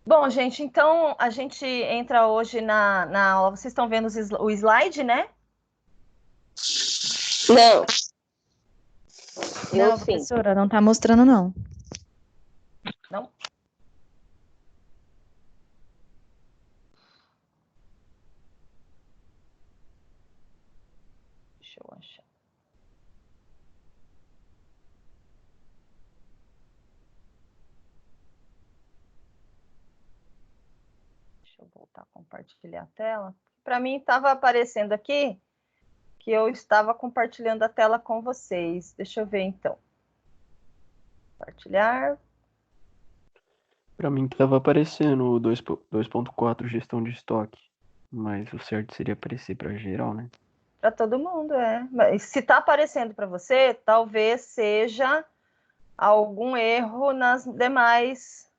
Bom, gente, então a gente entra hoje na aula. Vocês estão vendo o slide, né? Não, eu Não, sim. professora, não está mostrando, não. Não? Deixa eu achar. Deixa eu voltar a compartilhar a tela. Para mim estava aparecendo aqui que eu estava compartilhando a tela com vocês. Deixa eu ver então. Compartilhar. Para mim estava aparecendo o 2.4 gestão de estoque, mas o certo seria aparecer para geral, né? Para todo mundo, é. Mas se está aparecendo para você, talvez seja algum erro nas demais,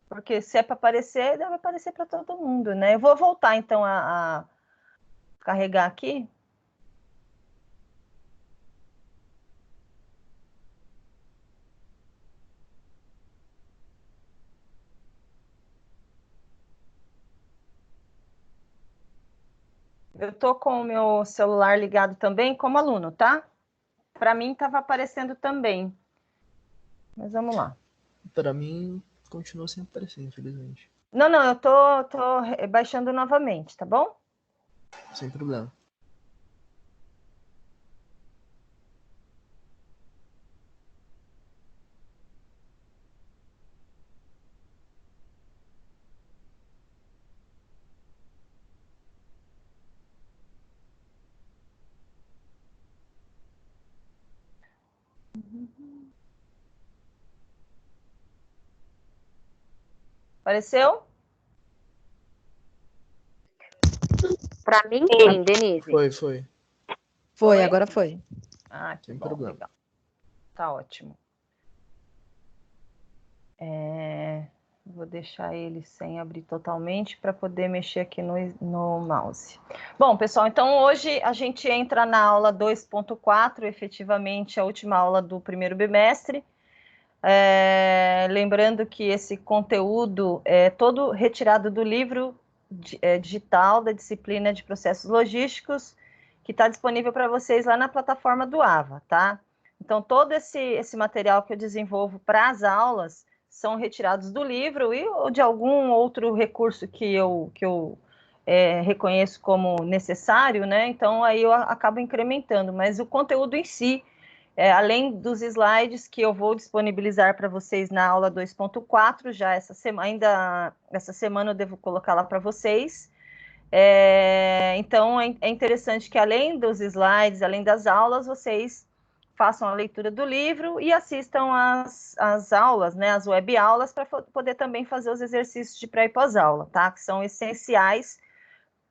porque se é para aparecer, deve aparecer para todo mundo, né? Eu vou voltar então a carregar aqui. Eu tô com o meu celular ligado também como aluno, tá? Para mim estava aparecendo também. Mas vamos lá. Para mim, continua sem aparecer, infelizmente. Não, eu tô baixando novamente, tá bom? Sem problema. Apareceu? Para mim, sim, Denise. Foi. Foi, agora foi. Ah, que Sem bom, problema. legal. Tá ótimo. Vou deixar ele sem abrir totalmente para poder mexer aqui no mouse. Bom, pessoal, então hoje a gente entra na aula 2.4, efetivamente a última aula do primeiro bimestre. Lembrando que esse conteúdo é todo retirado do livro digital da disciplina de processos logísticos, que está disponível para vocês lá na plataforma do AVA, tá? Então, todo esse material que eu desenvolvo para as aulas são retirados do livro ou de algum outro recurso que eu reconheço como necessário, né? Então, aí eu acabo incrementando, mas o conteúdo em si, além dos slides que eu vou disponibilizar para vocês na aula 2.4, já ainda essa semana eu devo colocar lá para vocês. Então, é interessante que além dos slides, além das aulas, vocês façam a leitura do livro e assistam as aulas, né, as web aulas, para poder também fazer os exercícios de pré e pós-aula, tá? Que são essenciais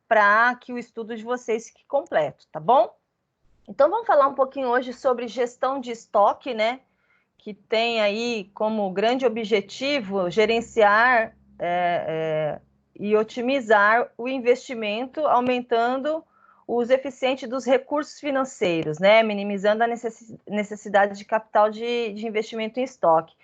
para que o estudo de vocês fique completo, tá bom? Então, vamos falar um pouquinho hoje sobre gestão de estoque, né? Que tem aí como grande objetivo gerenciar e otimizar o investimento, aumentando o uso eficiente dos recursos financeiros, né? Minimizando a necessidade de capital de investimento em estoque.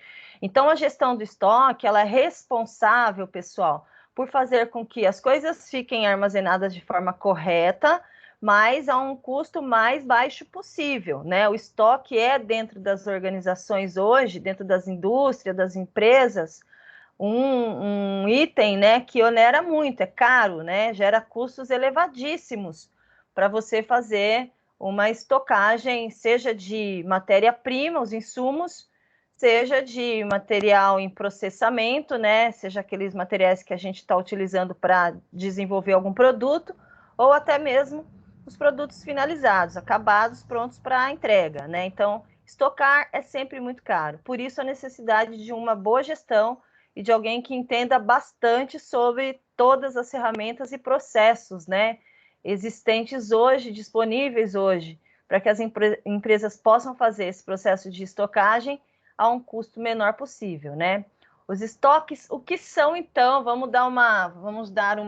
Então, a gestão do estoque, ela é responsável, pessoal, por fazer com que as coisas fiquem armazenadas de forma correta, mas a um custo mais baixo possível, né? O estoque é dentro das organizações hoje, dentro das indústrias, das empresas, um item, né, que onera muito, é caro, né? Gera custos elevadíssimos para você fazer uma estocagem, seja de matéria-prima, os insumos, seja de material em processamento, né? Seja aqueles materiais que a gente está utilizando para desenvolver algum produto, ou até mesmo os produtos finalizados, acabados, prontos para entrega, né? Então, estocar é sempre muito caro. Por isso, a necessidade de uma boa gestão e de alguém que entenda bastante sobre todas as ferramentas e processos, né, existentes hoje, disponíveis hoje, para que as empresas possam fazer esse processo de estocagem a um custo menor possível, né? Os estoques, o que são então? Vamos dar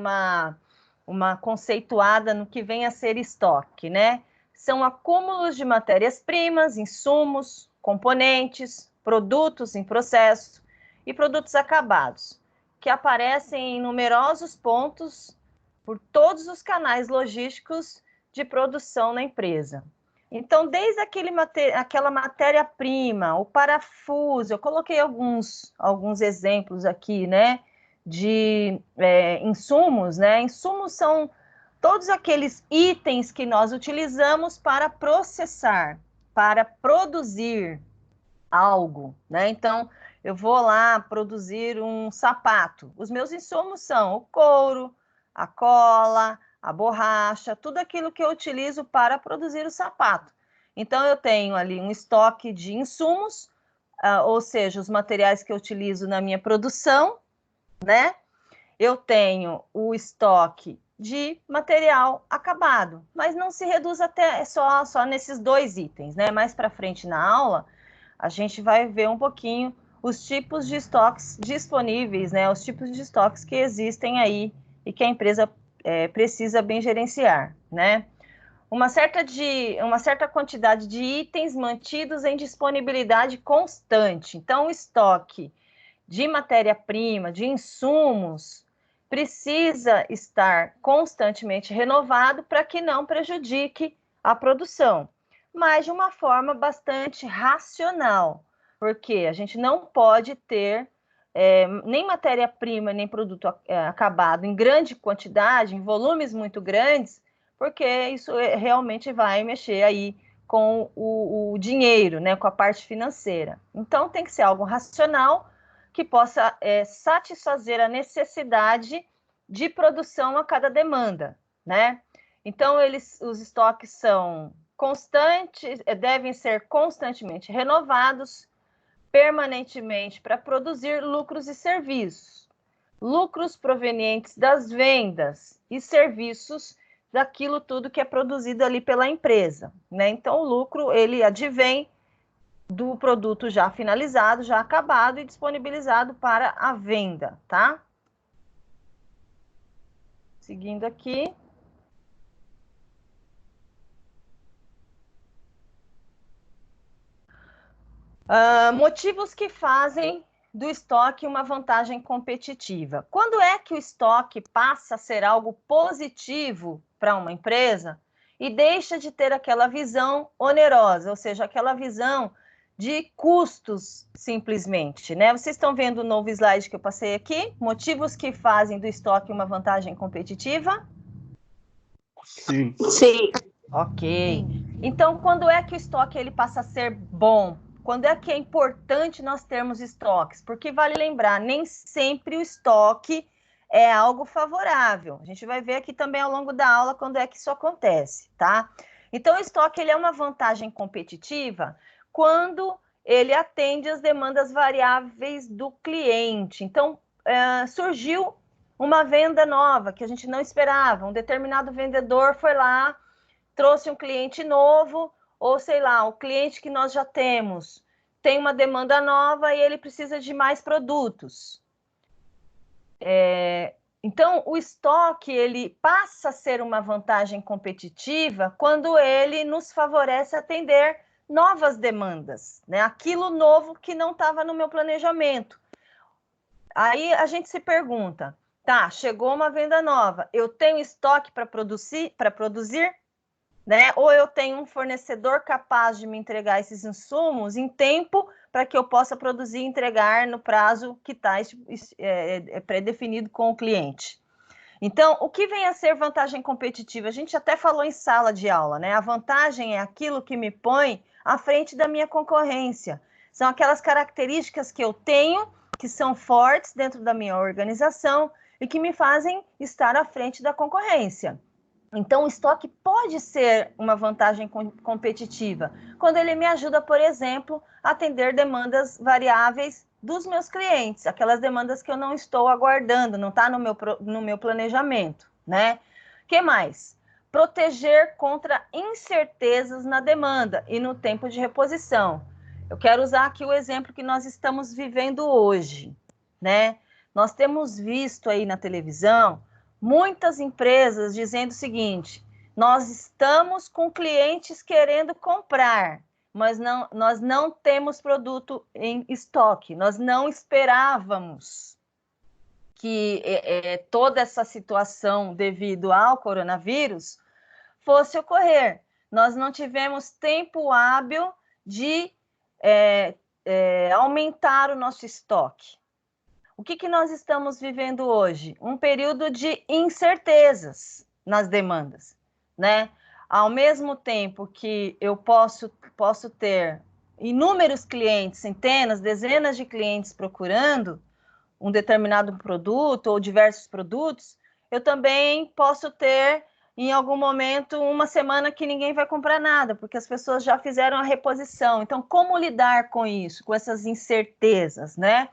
uma conceituada no que vem a ser estoque, né? São acúmulos de matérias-primas, insumos, componentes, produtos em processo e produtos acabados, que aparecem em numerosos pontos por todos os canais logísticos de produção na empresa. Então, desde aquela matéria-prima, o parafuso, eu coloquei alguns exemplos aqui, né, de insumos, né? Insumos são todos aqueles itens que nós utilizamos para processar, para produzir algo, né? Então, eu vou lá produzir um sapato. Os meus insumos são o couro, a cola, a borracha, tudo aquilo que eu utilizo para produzir o sapato. Então, eu tenho ali um estoque de insumos, ou seja, os materiais que eu utilizo na minha produção, né? Eu tenho o estoque de material acabado, mas não se reduz até só nesses 2 itens, né? Mais para frente na aula, a gente vai ver um pouquinho os tipos de estoques disponíveis, né? Os tipos de estoques que existem aí e que a empresa precisa bem gerenciar, né? Uma certa quantidade de itens mantidos em disponibilidade constante. Então, o estoque de matéria-prima, de insumos, precisa estar constantemente renovado para que não prejudique a produção, mas de uma forma bastante racional, porque a gente não pode ter nem matéria-prima, nem produto acabado em grande quantidade, em volumes muito grandes, porque isso realmente vai mexer aí com o dinheiro, né, com a parte financeira. Então, tem que ser algo racional, que possa satisfazer a necessidade de produção a cada demanda, né? Então, os estoques são constantes, devem ser constantemente renovados, permanentemente, para produzir lucros e serviços. Lucros provenientes das vendas e serviços daquilo tudo que é produzido ali pela empresa, né? Então, o lucro, ele advém do produto já finalizado, já acabado e disponibilizado para a venda, tá? Seguindo aqui. Motivos que fazem do estoque uma vantagem competitiva. Quando é que o estoque passa a ser algo positivo para uma empresa e deixa de ter aquela visão onerosa, ou seja, aquela visão de custos, simplesmente, né? Vocês estão vendo o novo slide que eu passei aqui? Motivos que fazem do estoque uma vantagem competitiva? Sim. Sim. Ok. Então, quando é que o estoque ele passa a ser bom? Quando é que é importante nós termos estoques? Porque vale lembrar, nem sempre o estoque é algo favorável. A gente vai ver aqui também ao longo da aula quando é que isso acontece, tá? Então, o estoque ele é uma vantagem competitiva quando ele atende às demandas variáveis do cliente. Então, surgiu uma venda nova que a gente não esperava. Um determinado vendedor foi lá, trouxe um cliente novo, ou sei lá, o cliente que nós já temos tem uma demanda nova e ele precisa de mais produtos. Então, o estoque ele passa a ser uma vantagem competitiva quando ele nos favorece atender novas demandas, né? Aquilo novo que não estava no meu planejamento. Aí a gente se pergunta, tá, chegou uma venda nova, eu tenho estoque para produzir? Né? Ou eu tenho um fornecedor capaz de me entregar esses insumos em tempo para que eu possa produzir e entregar no prazo que está pré-definido com o cliente. Então, o que vem a ser vantagem competitiva? A gente até falou em sala de aula, né? A vantagem é aquilo que me põe à frente da minha concorrência. São aquelas características que eu tenho, que são fortes dentro da minha organização e que me fazem estar à frente da concorrência. Então, o estoque pode ser uma vantagem competitiva, quando ele me ajuda, por exemplo, a atender demandas variáveis dos meus clientes, aquelas demandas que eu não estou aguardando, não está no meu planejamento, né? O que mais? Proteger contra incertezas na demanda e no tempo de reposição. Eu quero usar aqui o exemplo que nós estamos vivendo hoje, né? Nós temos visto aí na televisão muitas empresas dizendo o seguinte: nós estamos com clientes querendo comprar, mas nós não temos produto em estoque, nós não esperávamos que toda essa situação devido ao coronavírus fosse ocorrer. Nós não tivemos tempo hábil de aumentar o nosso estoque. O que nós estamos vivendo hoje? Um período de incertezas nas demandas, né? Ao mesmo tempo que eu posso ter inúmeros clientes, centenas, dezenas de clientes procurando um determinado produto ou diversos produtos, eu também posso ter, em algum momento, uma semana que ninguém vai comprar nada, porque as pessoas já fizeram a reposição. Então, como lidar com isso, com essas incertezas, né?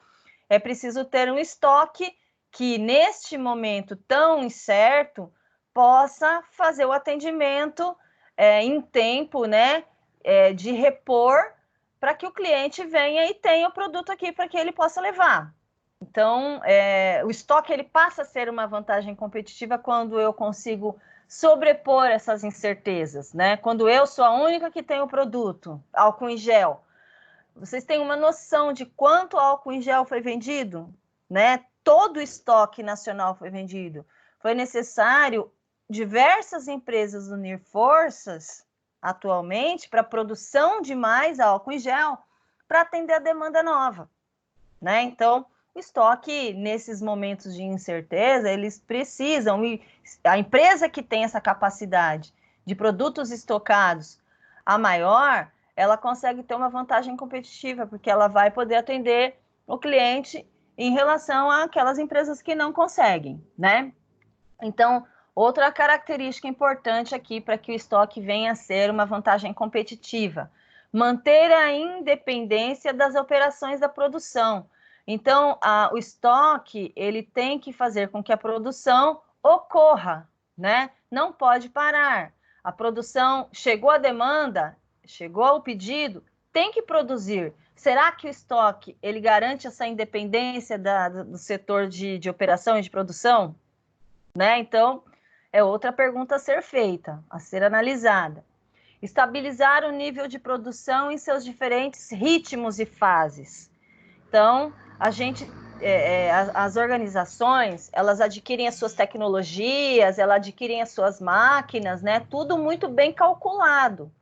É preciso ter um estoque que, neste momento tão incerto, possa fazer o atendimento em tempo, né, de repor, para que o cliente venha e tenha o produto aqui para que ele possa levar. Então, o estoque ele passa a ser uma vantagem competitiva quando eu consigo sobrepor essas incertezas, né? Quando eu sou a única que tem o produto, álcool em gel. Vocês têm uma noção de quanto álcool em gel foi vendido? Né? Todo o estoque nacional foi vendido. Foi necessário diversas empresas unir forças atualmente para a produção de mais álcool em gel para atender a demanda nova. Né? Então, o estoque, nesses momentos de incerteza, eles precisam, e a empresa que tem essa capacidade de produtos estocados a maior, ela consegue ter uma vantagem competitiva, porque ela vai poder atender o cliente em relação àquelas empresas que não conseguem, né? Então, outra característica importante aqui para que o estoque venha a ser uma vantagem competitiva, manter a independência das operações da produção. Então, o estoque, ele tem que fazer com que a produção ocorra, né? Não pode parar. A produção, chegou a demanda, chegou o pedido, tem que produzir. Será que o estoque, ele garante essa independência do setor de operação e de produção? Né? Então, é outra pergunta a ser feita, a ser analisada. Estabilizar o nível de produção em seus diferentes ritmos e fases. Então, as organizações, elas adquirem as suas tecnologias, elas adquirem as suas máquinas, né? Tudo muito bem calculado.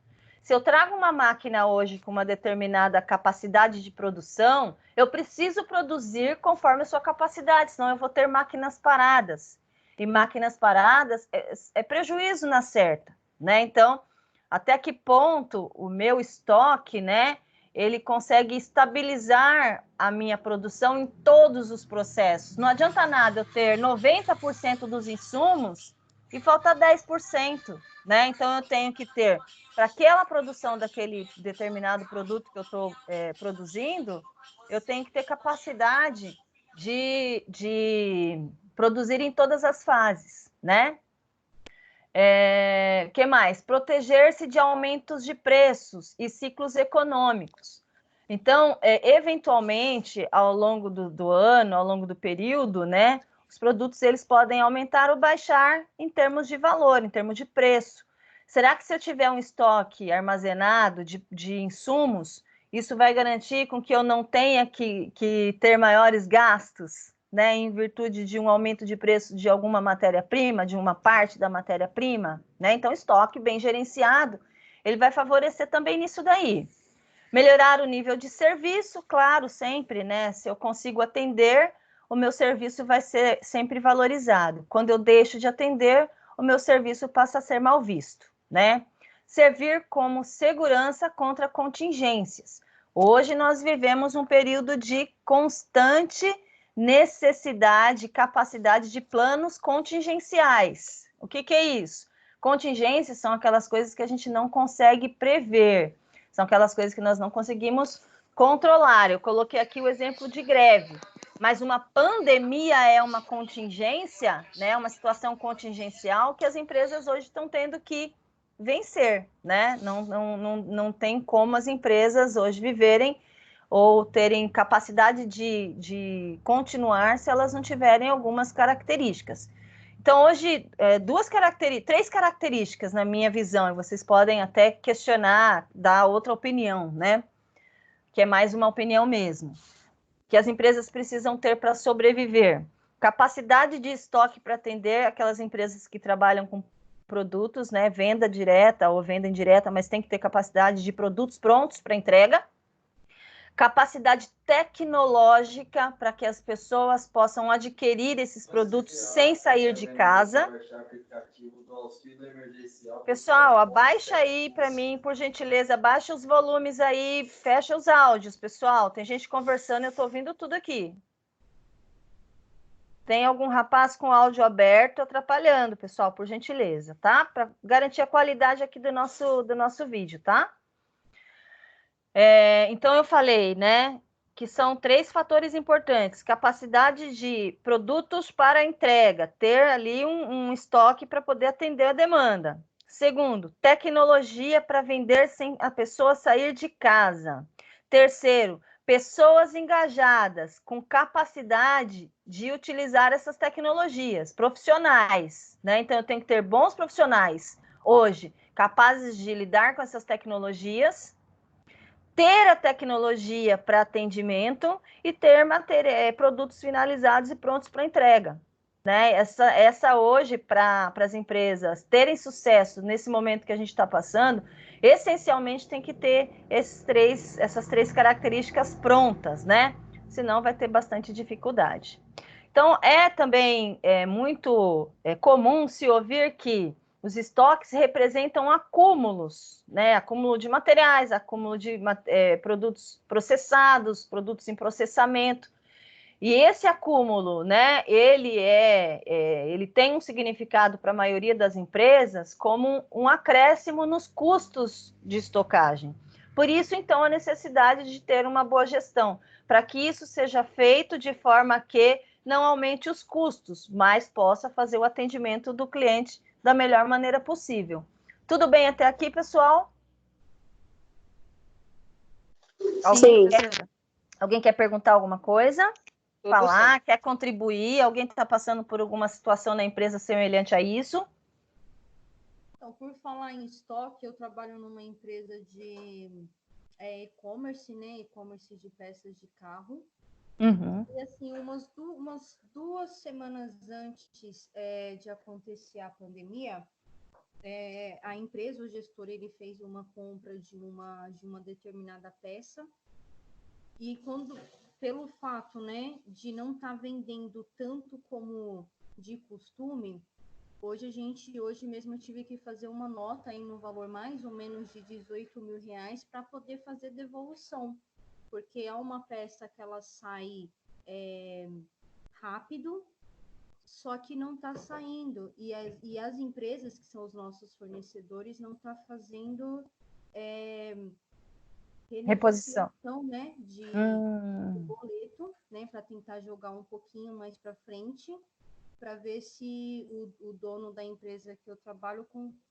Se eu trago uma máquina hoje com uma determinada capacidade de produção, eu preciso produzir conforme a sua capacidade, senão eu vou ter máquinas paradas. E máquinas paradas é prejuízo na certa, né? Então, até que ponto o meu estoque, né, ele consegue estabilizar a minha produção em todos os processos. Não adianta nada eu ter 90% dos insumos e falta 10%, né? Então, eu tenho que ter, para aquela produção daquele determinado produto que eu estou produzindo, eu tenho que ter capacidade de produzir em todas as fases, né? Que mais? Proteger-se de aumentos de preços e ciclos econômicos. Então, eventualmente, ao longo do ano, ao longo do período, né, os produtos eles podem aumentar ou baixar em termos de valor, em termos de preço. Será que se eu tiver um estoque armazenado de insumos, isso vai garantir com que eu não tenha que ter maiores gastos, né, em virtude de um aumento de preço de alguma matéria-prima, de uma parte da matéria-prima, né? Então, estoque bem gerenciado, ele vai favorecer também nisso daí. Melhorar o nível de serviço, claro, sempre, né? Se eu consigo atender, o meu serviço vai ser sempre valorizado. Quando eu deixo de atender, o meu serviço passa a ser mal visto, né? Servir como segurança contra contingências. Hoje nós vivemos um período de constante necessidade, capacidade de planos contingenciais. O que é isso? Contingências são aquelas coisas que a gente não consegue prever, são aquelas coisas que nós não conseguimos controlar. Eu coloquei aqui o exemplo de greve, mas uma pandemia é uma contingência, né? Uma situação contingencial que as empresas hoje estão tendo que vencer, né? Não tem como as empresas hoje viverem ou terem capacidade de continuar se elas não tiverem algumas características. Então, hoje, três características na minha visão, e vocês podem até questionar, dar outra opinião, né? Que é mais uma opinião mesmo. Que as empresas precisam ter para sobreviver. capacidade de estoque para atender aquelas empresas que trabalham com produtos, né, venda direta ou venda indireta, mas tem que ter capacidade de produtos prontos para entrega. Capacidade tecnológica para que as pessoas possam adquirir esses produtos sem sair de casa. Pessoal, abaixa aí para mim, por gentileza, abaixa os volumes aí, fecha os áudios, pessoal. Tem gente conversando, eu estou ouvindo tudo aqui. Tem algum rapaz com áudio aberto atrapalhando, pessoal, por gentileza, tá? Para garantir a qualidade aqui do nosso vídeo, tá? Então, eu falei, né, que são 3 fatores importantes: capacidade de produtos para entrega, ter ali um estoque para poder atender a demanda. Segundo, tecnologia para vender sem a pessoa sair de casa. Terceiro, pessoas engajadas, com capacidade de utilizar essas tecnologias, profissionais, né? Então, eu tenho que ter bons profissionais hoje, capazes de lidar com essas tecnologias, ter a tecnologia para atendimento e ter produtos finalizados e prontos para entrega. Né? Essa hoje, para as empresas terem sucesso nesse momento que a gente está passando, essencialmente tem que ter essas 3 características prontas, né? Senão vai ter bastante dificuldade. Então, também muito comum se ouvir que os estoques representam acúmulos, né? Acúmulo de materiais, acúmulo de produtos processados, produtos em processamento. E esse acúmulo, né? Ele tem um significado para a maioria das empresas como um acréscimo nos custos de estocagem. Por isso, então, a necessidade de ter uma boa gestão, para que isso seja feito de forma que não aumente os custos, mas possa fazer o atendimento do cliente da melhor maneira possível. Tudo bem até aqui, pessoal? Alguém quer perguntar alguma coisa? Falar, quer contribuir? Alguém está passando por alguma situação na empresa semelhante a isso? Então, por falar em estoque, eu trabalho numa empresa de e-commerce, né? E-commerce de peças de carro. Uhum. E assim, umas 2 semanas antes de acontecer a pandemia, a empresa, o gestor, ele fez uma compra de uma determinada peça, e pelo fato, né, de não estar vendendo tanto como de costume, hoje mesmo eu tive que fazer uma nota aí no valor mais ou menos de R$18.000 para poder fazer devolução, porque é uma peça que ela sai rápido, só que não está saindo, e as empresas que são os nossos fornecedores não estão fazendo Reposição, né, de boleto, né, para tentar jogar um pouquinho mais para frente, para ver se o dono da empresa que eu trabalho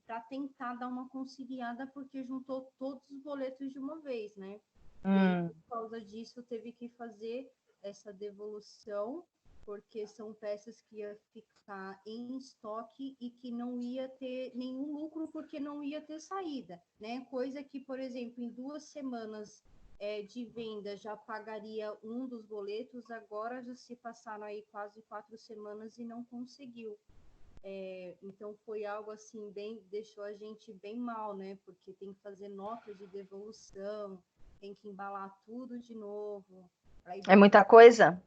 para tentar dar uma conciliada, porque juntou todos os boletos de uma vez, né? E por causa disso teve que fazer essa devolução, porque são peças que ia ficar em estoque e que não ia ter nenhum lucro, porque não ia ter saída, né? Coisa que, por exemplo, em 2 semanas de venda já pagaria um dos boletos, agora já se passaram aí quase 4 semanas e não conseguiu. Então foi algo assim, deixou a gente bem mal, né? Porque tem que fazer nota de devolução, tem que embalar tudo de novo. É muita coisa?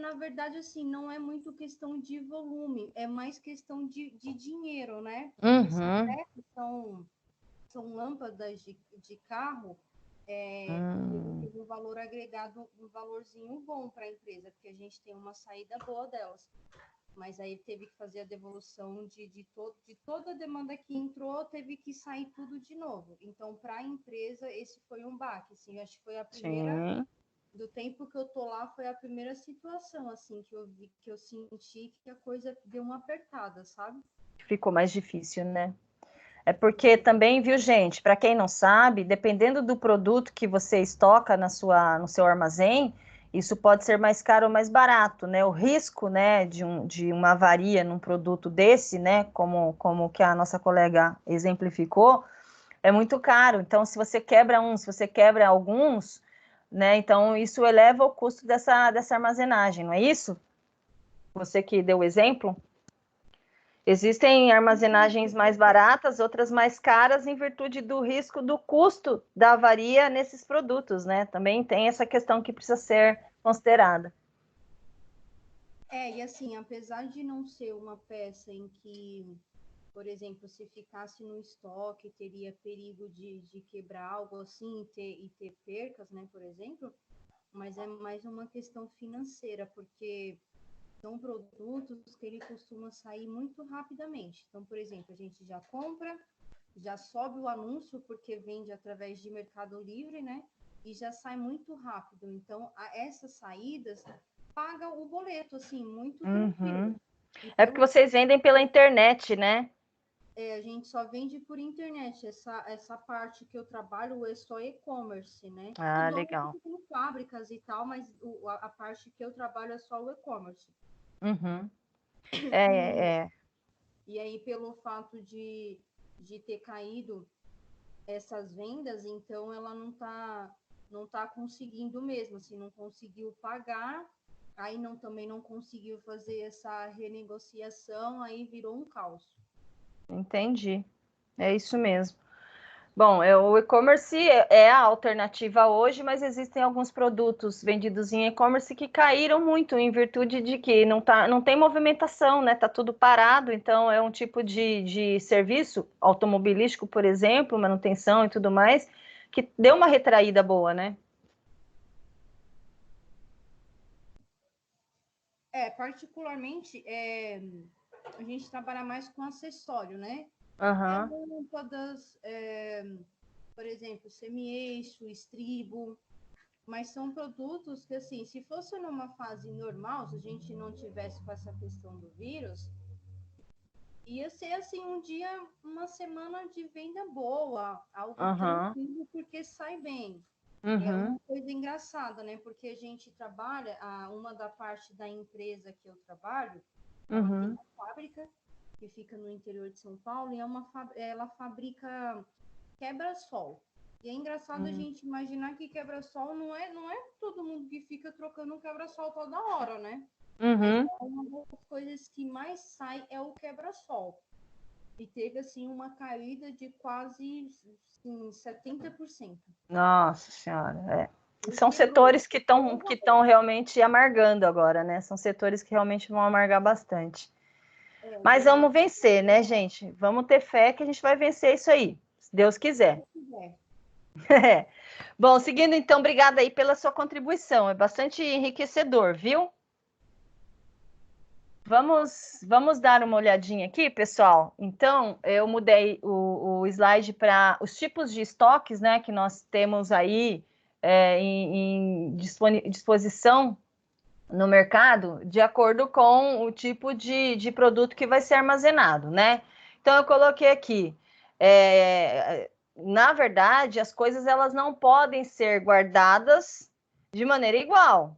Na verdade, assim, não é muito questão de volume, é mais questão de dinheiro, né? São lâmpadas de carro, teve um valor agregado, um valorzinho bom para a empresa, porque a gente tem uma saída boa delas. Mas aí teve que fazer a devolução de toda a demanda que entrou, teve que sair tudo de novo. Então, para a empresa, esse foi um baque, assim, acho que foi a primeira... Do tempo que eu tô lá, foi a primeira situação, assim, que eu senti que a coisa deu uma apertada, sabe? Ficou mais difícil, né? É porque também, viu, gente, para quem não sabe, dependendo do produto que você estoca no seu armazém, isso pode ser mais caro ou mais barato, né? O risco, né, de uma avaria num produto desse, né, como que a nossa colega exemplificou, é muito caro. Então, se você quebra alguns, né? Então, isso eleva o custo dessa armazenagem, não é isso? Você que deu o exemplo? Existem armazenagens mais baratas, outras mais caras, em virtude do risco do custo da avaria nesses produtos, né? Também tem essa questão que precisa ser considerada. E assim, apesar de não ser uma peça em que, por exemplo, se ficasse no estoque, teria perigo de quebrar algo assim e ter percas, né, por exemplo, mas é mais uma questão financeira, porque são produtos que ele costuma sair muito rapidamente. Então, por exemplo, a gente já compra, já sobe o anúncio, porque vende através de Mercado Livre, né? E já sai muito rápido. Então, essas saídas paga o boleto, assim, muito tranquilo. É porque vocês vendem pela internet, né? A gente só vende por internet. Essa parte que eu trabalho é só e-commerce, né? Ah, legal. Tem fábricas e tal, mas a parte que eu trabalho é só o e-commerce. E aí, pelo fato de ter caído essas vendas, então ela não tá conseguindo mesmo, assim, não conseguiu pagar, aí também não conseguiu fazer essa renegociação, aí virou um caos. Entendi. É isso mesmo. Bom, o e-commerce é a alternativa hoje, mas existem alguns produtos vendidos em e-commerce que caíram muito em virtude de que não tem movimentação, né? Tá tudo parado, então é um tipo de serviço automobilístico, por exemplo, manutenção e tudo mais, que deu uma retraída boa, né? Particularmente, a gente trabalha mais com acessório, né? Lâmpadas, por exemplo, semi-eixo, estribo, mas são produtos que, assim, se fosse numa fase normal, se a gente não tivesse com essa questão do vírus, ia ser, assim, uma semana de venda boa, algo tranquilo, porque sai bem. É uma coisa engraçada, né? Porque a gente trabalha, uma da parte da empresa que eu trabalho, ela tem uma fábrica que fica no interior de São Paulo e ela fabrica quebra-sol. E é engraçado a gente imaginar que quebra-sol não é todo mundo que fica trocando um quebra-sol toda hora, né? Uma das coisas que mais sai é o quebra-sol. E teve, assim, uma caída de quase 70%. Nossa Senhora, São setores que estão realmente amargando agora, né? São setores que realmente vão amargar bastante. Mas vamos vencer, né, gente? Vamos ter fé que a gente vai vencer isso aí, se Deus quiser. Bom, seguindo então, obrigada aí pela sua contribuição, é bastante enriquecedor, viu? Vamos dar uma olhadinha aqui, pessoal. Então, eu mudei o slide para os tipos de estoques, né, que nós temos aí em disposição no mercado, de acordo com o tipo de produto que vai ser armazenado, né? Então, eu coloquei aqui, na verdade, as coisas elas não podem ser guardadas de maneira igual,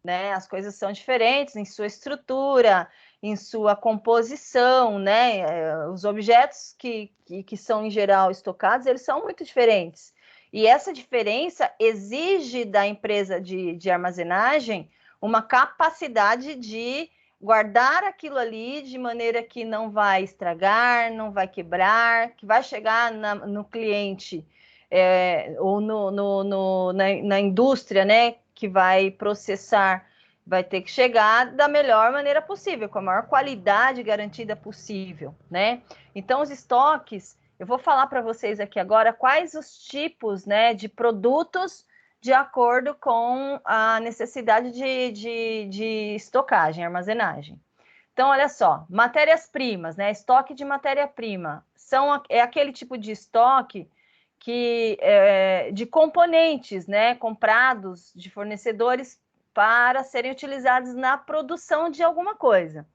né? As coisas são diferentes em sua estrutura, em sua composição, né? Os objetos que são, em geral, estocados, eles são muito diferentes. E essa diferença exige da empresa de armazenagem uma capacidade de guardar aquilo ali de maneira que não vai estragar, não vai quebrar, que vai chegar no cliente ou na indústria, né? Que vai processar, vai ter que chegar da melhor maneira possível, com a maior qualidade garantida possível, né? Então, os estoques, eu vou falar para vocês aqui agora quais os tipos, né, de produtos de acordo com a necessidade de estocagem, armazenagem. Então, olha só, matérias-primas, né? Estoque de matéria-prima é aquele tipo de estoque de componentes, né, comprados de fornecedores para serem utilizados na produção de alguma coisa.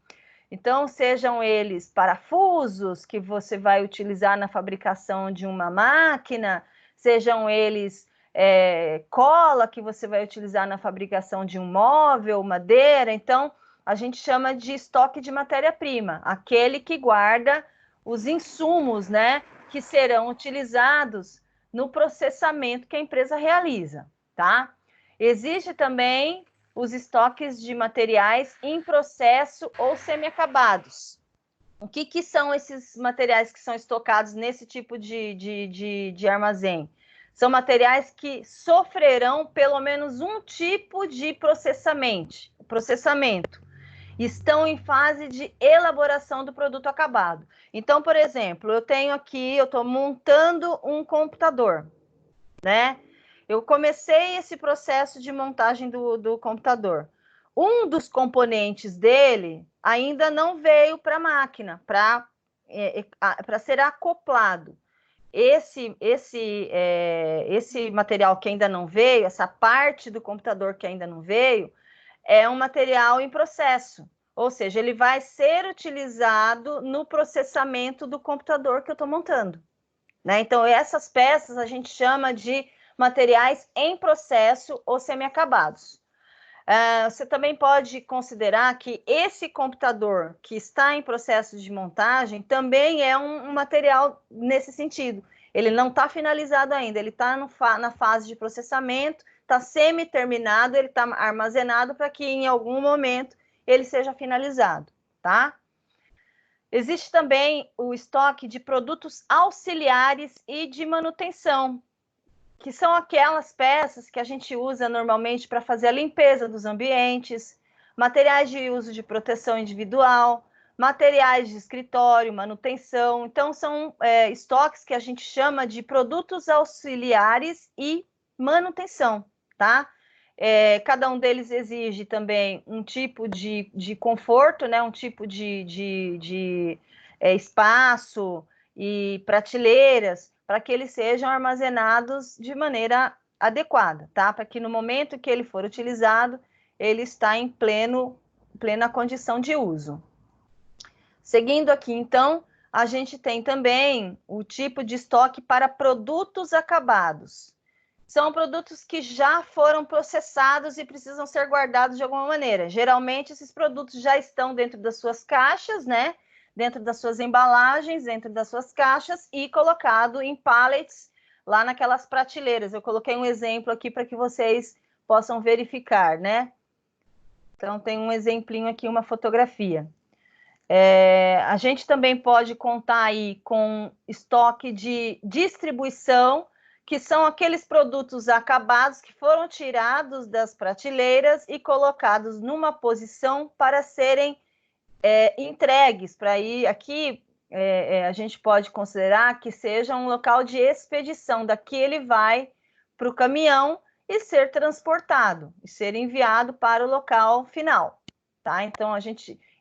Então, sejam eles parafusos que você vai utilizar na fabricação de uma máquina, sejam eles cola que você vai utilizar na fabricação de um móvel, madeira. Então, a gente chama de estoque de matéria-prima, aquele que guarda os insumos, né, que serão utilizados no processamento que a empresa realiza, tá? Existe também os estoques de materiais em processo ou semi-acabados. O que são esses materiais que são estocados nesse tipo de armazém? São materiais que sofrerão pelo menos um tipo de processamento. Estão em fase de elaboração do produto acabado. Então, por exemplo, eu estou montando um computador, né? Eu comecei esse processo de montagem do computador. Um dos componentes dele ainda não veio para a máquina, para ser acoplado. Esse material que ainda não veio, essa parte do computador que ainda não veio, é um material em processo. Ou seja, ele vai ser utilizado no processamento do computador que eu estou montando, né? Então, essas peças a gente chama de materiais em processo ou semi-acabados. Você também pode considerar que esse computador que está em processo de montagem também é um material nesse sentido. Ele não está finalizado ainda, ele está na fase de processamento, está semi-terminado, ele está armazenado para que em algum momento ele seja finalizado, tá? Existe também o estoque de produtos auxiliares e de manutenção, que são aquelas peças que a gente usa normalmente para fazer a limpeza dos ambientes, materiais de uso de proteção individual, materiais de escritório, manutenção. Então, são estoques que a gente chama de produtos auxiliares e manutenção, tá? Cada um deles exige também um tipo de conforto, né? Um tipo de espaço e prateleiras, para que eles sejam armazenados de maneira adequada, tá? Para que no momento que ele for utilizado, ele está em plena condição de uso. Seguindo aqui, então, a gente tem também o tipo de estoque para produtos acabados. São produtos que já foram processados e precisam ser guardados de alguma maneira. Geralmente, esses produtos já estão dentro das suas caixas, né? Dentro das suas embalagens, dentro das suas caixas e colocado em pallets lá naquelas prateleiras. Eu coloquei um exemplo aqui para que vocês possam verificar, né? Então, tem um exemplinho aqui, uma fotografia. A gente também pode contar aí com estoque de distribuição, que são aqueles produtos acabados que foram tirados das prateleiras e colocados numa posição para serem entregues para ir aqui, a gente pode considerar que seja um local de expedição. Daqui ele vai para o caminhão e ser transportado, e ser enviado para o local final, tá? Então,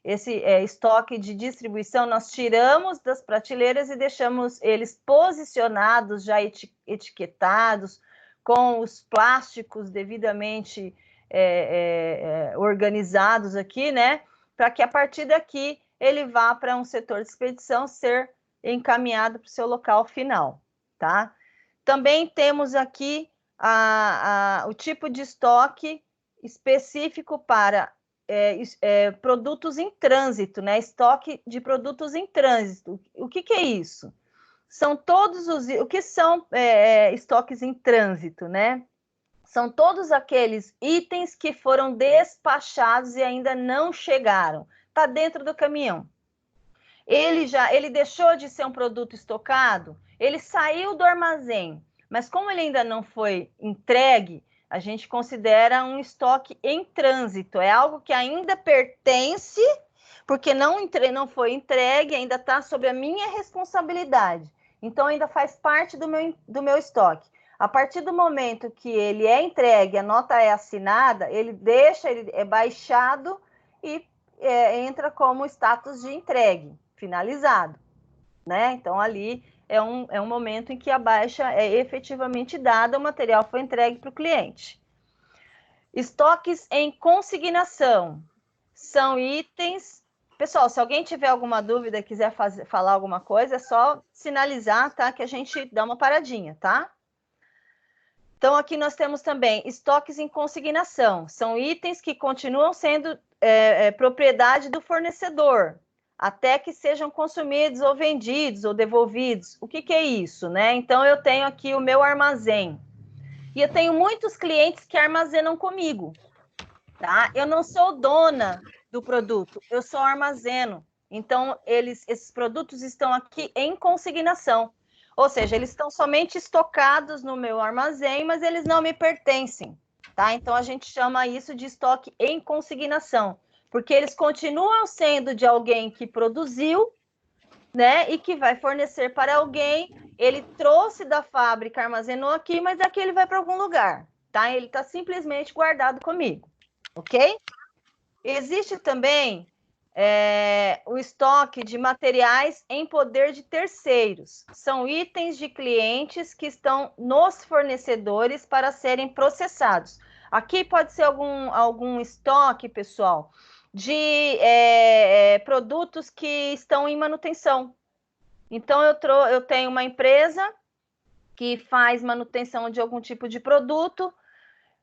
esse estoque de distribuição, nós tiramos das prateleiras e deixamos eles posicionados, já etiquetados, com os plásticos devidamente organizados aqui, né? Para que a partir daqui ele vá para um setor de expedição ser encaminhado para o seu local final, tá? Também temos aqui o tipo de estoque específico para produtos em trânsito, né? Estoque de produtos em trânsito. O que é isso? São todos o que são estoques em trânsito, né? São todos aqueles itens que foram despachados e ainda não chegaram. Está dentro do caminhão. Ele deixou de ser um produto estocado, ele saiu do armazém, mas como ele ainda não foi entregue, a gente considera um estoque em trânsito. É algo que ainda pertence, porque não foi entregue, ainda está sob a minha responsabilidade. Então, ainda faz parte do meu estoque. A partir do momento que ele é entregue, a nota é assinada, ele é baixado e entra como status de entregue, finalizado, né? Então, ali é um momento em que a baixa é efetivamente dada, o material foi entregue para o cliente. Estoques em consignação são itens... Pessoal, se alguém tiver alguma dúvida e quiser falar alguma coisa, é só sinalizar, tá? Que a gente dá uma paradinha, tá? Então, aqui nós temos também estoques em consignação. São itens que continuam sendo propriedade do fornecedor, até que sejam consumidos ou vendidos ou devolvidos. O que é isso, né? Então, eu tenho aqui o meu armazém. E eu tenho muitos clientes que armazenam comigo, tá? Eu não sou dona do produto, eu só armazeno. Então, esses produtos estão aqui em consignação. Ou seja, eles estão somente estocados no meu armazém, mas eles não me pertencem, tá? Então, a gente chama isso de estoque em consignação, porque eles continuam sendo de alguém que produziu, né? E que vai fornecer para alguém. Ele trouxe da fábrica, armazenou aqui, mas aqui ele vai para algum lugar, tá? Ele está simplesmente guardado comigo, ok? Existe também o estoque de materiais em poder de terceiros. São itens de clientes que estão nos fornecedores para serem processados. Aqui pode ser algum estoque, pessoal, de produtos que estão em manutenção. Então, eu tenho uma empresa que faz manutenção de algum tipo de produto.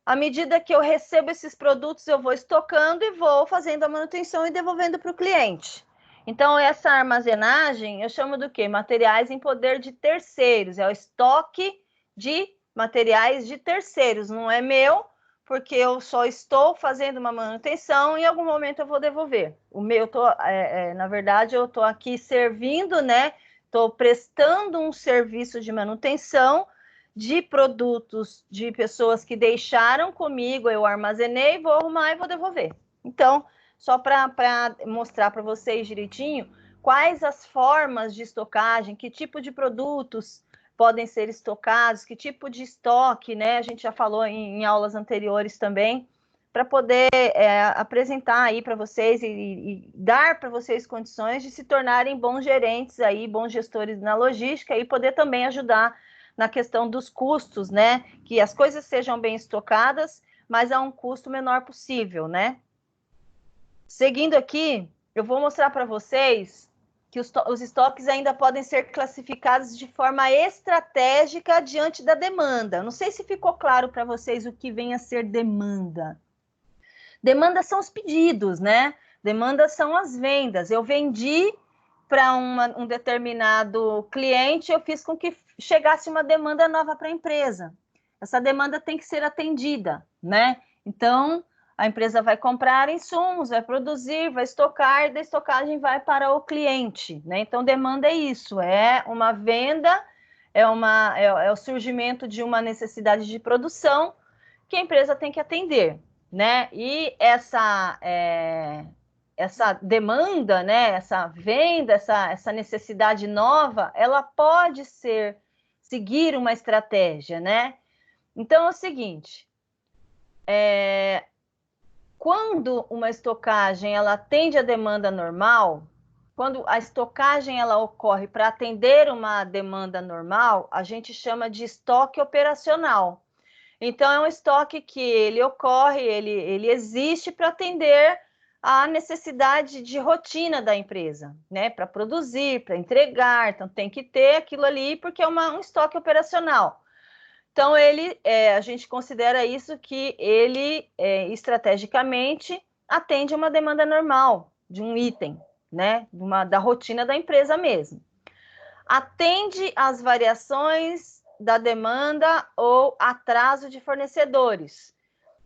À medida que eu recebo esses produtos, eu vou estocando e vou fazendo a manutenção e devolvendo para o cliente. Então, essa armazenagem, eu chamo do quê? Materiais em poder de terceiros. É o estoque de materiais de terceiros. Não é meu, porque eu só estou fazendo uma manutenção e em algum momento eu vou devolver. O meu, na verdade, eu estou aqui servindo, né? Estou prestando um serviço de manutenção de produtos de pessoas que deixaram comigo, eu armazenei, vou arrumar e vou devolver. Então, só para mostrar para vocês direitinho quais as formas de estocagem, que tipo de produtos podem ser estocados, que tipo de estoque, né? A gente já falou em aulas anteriores também, para poder apresentar aí para vocês e dar para vocês condições de se tornarem bons gerentes aí, bons gestores na logística e poder também ajudar na questão dos custos, né? Que as coisas sejam bem estocadas, mas a um custo menor possível, né? Seguindo aqui, eu vou mostrar para vocês que os estoques ainda podem ser classificados de forma estratégica diante da demanda. Não sei se ficou claro para vocês o que vem a ser demanda. Demanda são os pedidos, né? Demanda são as vendas. Eu vendi para um determinado cliente, eu fiz com que chegasse uma demanda nova para a empresa. Essa demanda tem que ser atendida, né? Então, a empresa vai comprar insumos, vai produzir, vai estocar, e da estocagem vai para o cliente, né? Então, demanda é isso, é uma venda, é o surgimento de uma necessidade de produção que a empresa tem que atender, né? E essa demanda, né, essa venda, essa necessidade nova, ela pode seguir uma estratégia, né? Então, é o seguinte, quando uma estocagem, ela atende a demanda normal, quando a estocagem, ela ocorre para atender uma demanda normal, a gente chama de estoque operacional. Então, é um estoque que ele ocorre, ele existe para atender a necessidade de rotina da empresa, né? Para produzir, para entregar, então tem que ter aquilo ali, porque é um estoque operacional. Então, a gente considera isso que ele, estrategicamente, atende uma demanda normal de um item, né? Da rotina da empresa mesmo. Atende às variações da demanda ou atraso de fornecedores.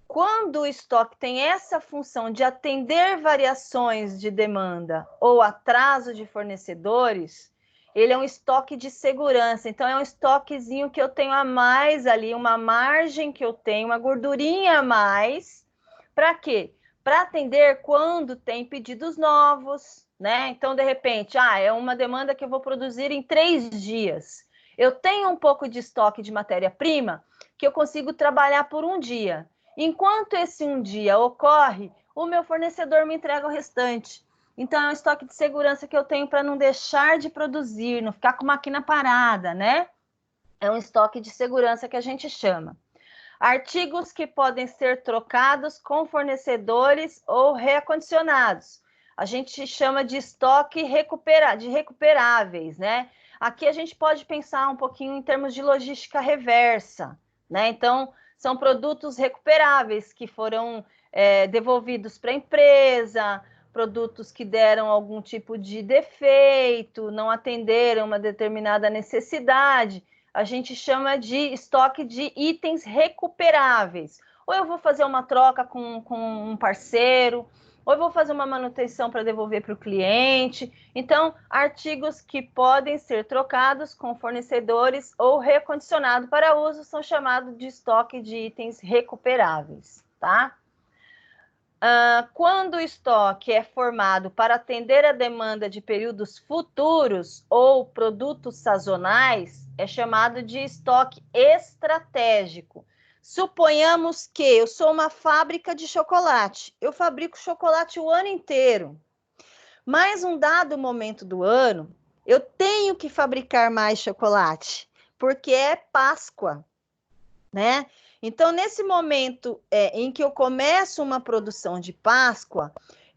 Quando o estoque tem essa função de atender variações de demanda ou atraso de fornecedores, ele é um estoque de segurança. Então, é um estoquezinho que eu tenho a mais ali, uma margem que eu tenho, uma gordurinha a mais. Para quê? Para atender quando tem pedidos novos, né? Então, de repente, é uma demanda que eu vou produzir em 3 dias. Eu tenho um pouco de estoque de matéria-prima que eu consigo trabalhar por 1 dia. Enquanto esse 1 dia ocorre, o meu fornecedor me entrega o restante. Então, é um estoque de segurança que eu tenho para não deixar de produzir, não ficar com máquina parada, né? É um estoque de segurança que a gente chama. Artigos que podem ser trocados com fornecedores ou reacondicionados. A gente chama de estoque recuperáveis, né? Aqui a gente pode pensar um pouquinho em termos de logística reversa, né? Então, são produtos recuperáveis que foram devolvidos para a empresa, produtos que deram algum tipo de defeito, não atenderam uma determinada necessidade. a gente chama de estoque de itens recuperáveis. Ou eu vou fazer uma troca com um parceiro, ou eu vou fazer uma manutenção para devolver para o cliente. Então, artigos que podem ser trocados com fornecedores ou recondicionados para uso são chamados de estoque de itens recuperáveis, tá? Quando o estoque é formado para atender a demanda de períodos futuros ou produtos sazonais, é chamado de estoque estratégico. Suponhamos que eu sou uma fábrica de chocolate, eu fabrico chocolate o ano inteiro, mas um dado momento do ano, eu tenho que fabricar mais chocolate, porque é Páscoa, né? Então, nesse momento em que eu começo uma produção de Páscoa,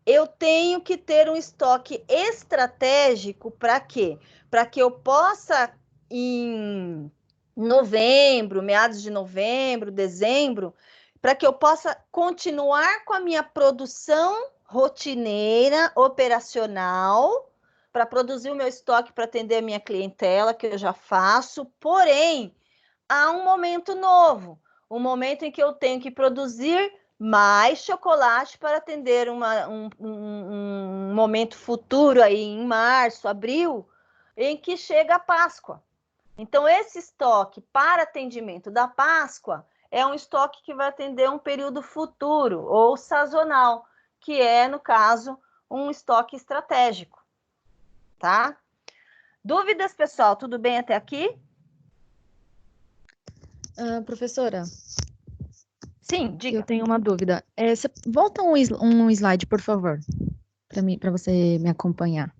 eu tenho que ter um estoque estratégico para quê? Para que eu possa, em novembro, meados de novembro, dezembro, para que eu possa continuar com a minha produção rotineira, operacional, para produzir o meu estoque para atender a minha clientela, que eu já faço, porém, há um momento novo, um momento em que eu tenho que produzir mais chocolate para atender um momento futuro aí em março, abril, em que chega a Páscoa. Então, esse estoque para atendimento da Páscoa é um estoque que vai atender um período futuro ou sazonal, que é, no caso, um estoque estratégico, tá? Dúvidas, pessoal? Tudo bem até aqui? Professora, Sim, diga. eu tenho uma dúvida. Volta um slide, por favor, para você me acompanhar.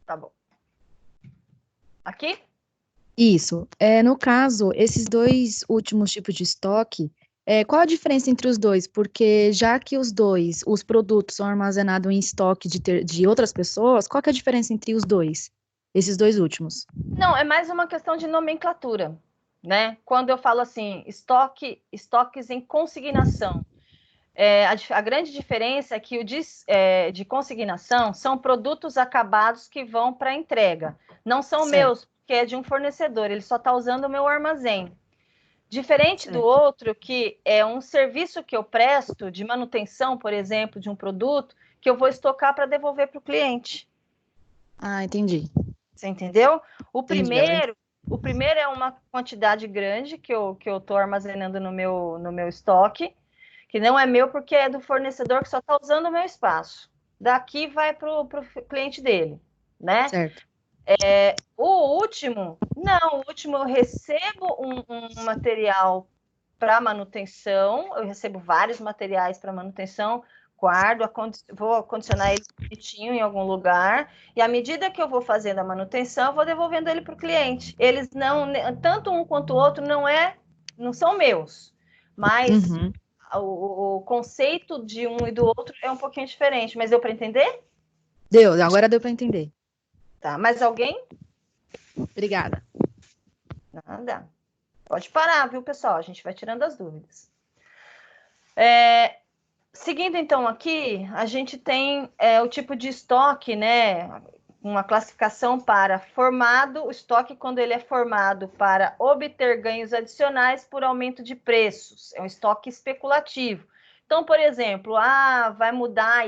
Tá bom. Aqui? Isso. No caso, esses dois últimos tipos de estoque, qual a diferença entre os dois? Porque já que os produtos são armazenados em estoque de outras pessoas, qual que é a diferença entre os dois? Esses dois últimos? Não, é mais uma questão de nomenclatura, né? Quando eu falo assim, estoques em consignação, a grande diferença é que o de consignação são produtos acabados que vão para entrega. Não são meus, porque é de um fornecedor, ele só está usando o meu armazém. Diferente do outro, que é um serviço que eu presto de manutenção, por exemplo, de um produto, que eu vou estocar para devolver para o cliente. Ah, entendi. Você entendeu? O Entendi, primeiro é uma quantidade grande que eu estou armazenando no meu estoque, que não é meu porque é do fornecedor que só está usando o meu espaço. Daqui vai para o cliente dele, né? Certo. O último eu recebo um material para manutenção, eu recebo vários materiais para manutenção, guardo, vou acondicionar ele bonitinho em algum lugar, e à medida que eu vou fazendo a manutenção, eu vou devolvendo ele para o cliente. Eles não, tanto um quanto o outro, não são meus, mas o conceito de um e do outro é um pouquinho diferente. Mas deu para entender? Agora deu para entender. Tá, mais alguém? Obrigada. Nada. Pode parar, viu, pessoal? A gente vai tirando as dúvidas. Seguindo, então, aqui, a gente tem o tipo de estoque, né? Uma classificação para formado, o estoque quando ele é formado para obter ganhos adicionais por aumento de preços. É um estoque especulativo. Então, por exemplo, vai mudar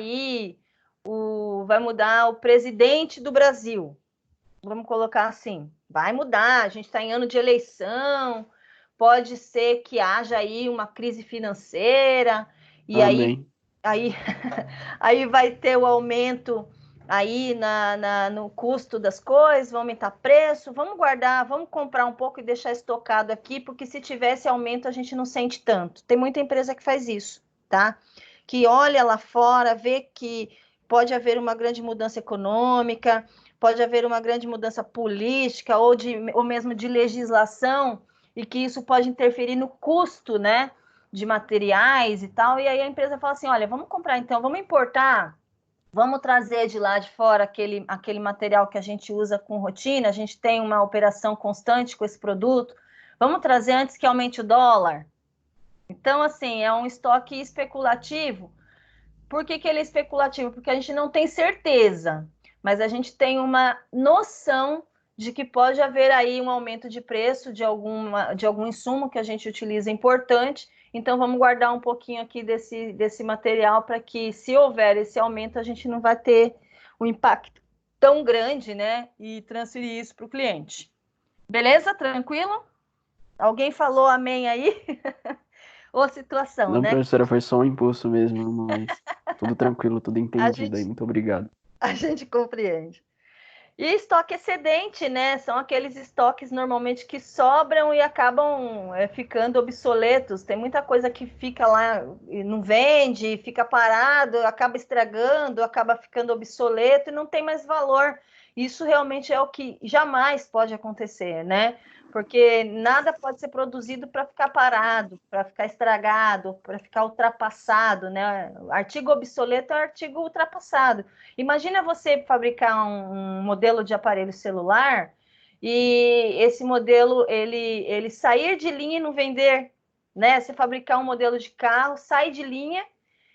o presidente do Brasil. Vamos colocar assim, vai mudar, a gente está em ano de eleição, pode ser que haja aí uma crise financeira, e Amém. aí vai ter o aumento aí no custo das coisas, vai aumentar preço, vamos guardar, vamos comprar um pouco e deixar estocado aqui, porque se tivesse aumento a gente não sente tanto. Tem muita empresa que faz isso, tá? Que olha lá fora, vê que pode haver uma grande mudança econômica, pode haver uma grande mudança política ou mesmo de legislação, e que isso pode interferir no custo, né, de materiais e tal, e aí a empresa fala assim, olha, vamos comprar então, vamos importar, vamos trazer de lá de fora aquele material que a gente usa com rotina, a gente tem uma operação constante com esse produto, vamos trazer antes que aumente o dólar. Então, assim, é um estoque especulativo. Por que ele é especulativo? Porque a gente não tem certeza, mas a gente tem uma noção de que pode haver aí um aumento de preço de algum insumo que a gente utiliza importante. Então, vamos guardar um pouquinho aqui desse material para que, se houver esse aumento, a gente não vai ter um impacto tão grande, né? E transferir isso para o cliente. Beleza? Tranquilo? Alguém falou amém aí? Ou situação, Não, né? professora, foi só um impulso mesmo, mas tudo tranquilo, tudo entendido aí. Muito obrigado. A gente compreende. E estoque excedente, né? São aqueles estoques normalmente que sobram e acabam ficando obsoletos. Tem muita coisa que fica lá e não vende, fica parado, acaba estragando, acaba ficando obsoleto e não tem mais valor. Isso realmente é o que jamais pode acontecer, né? Porque nada pode ser produzido para ficar parado, para ficar estragado, para ficar ultrapassado, né? Artigo obsoleto é artigo ultrapassado. Imagina você fabricar um modelo de aparelho celular e esse modelo ele sair de linha e não vender, né? Você fabricar um modelo de carro, sai de linha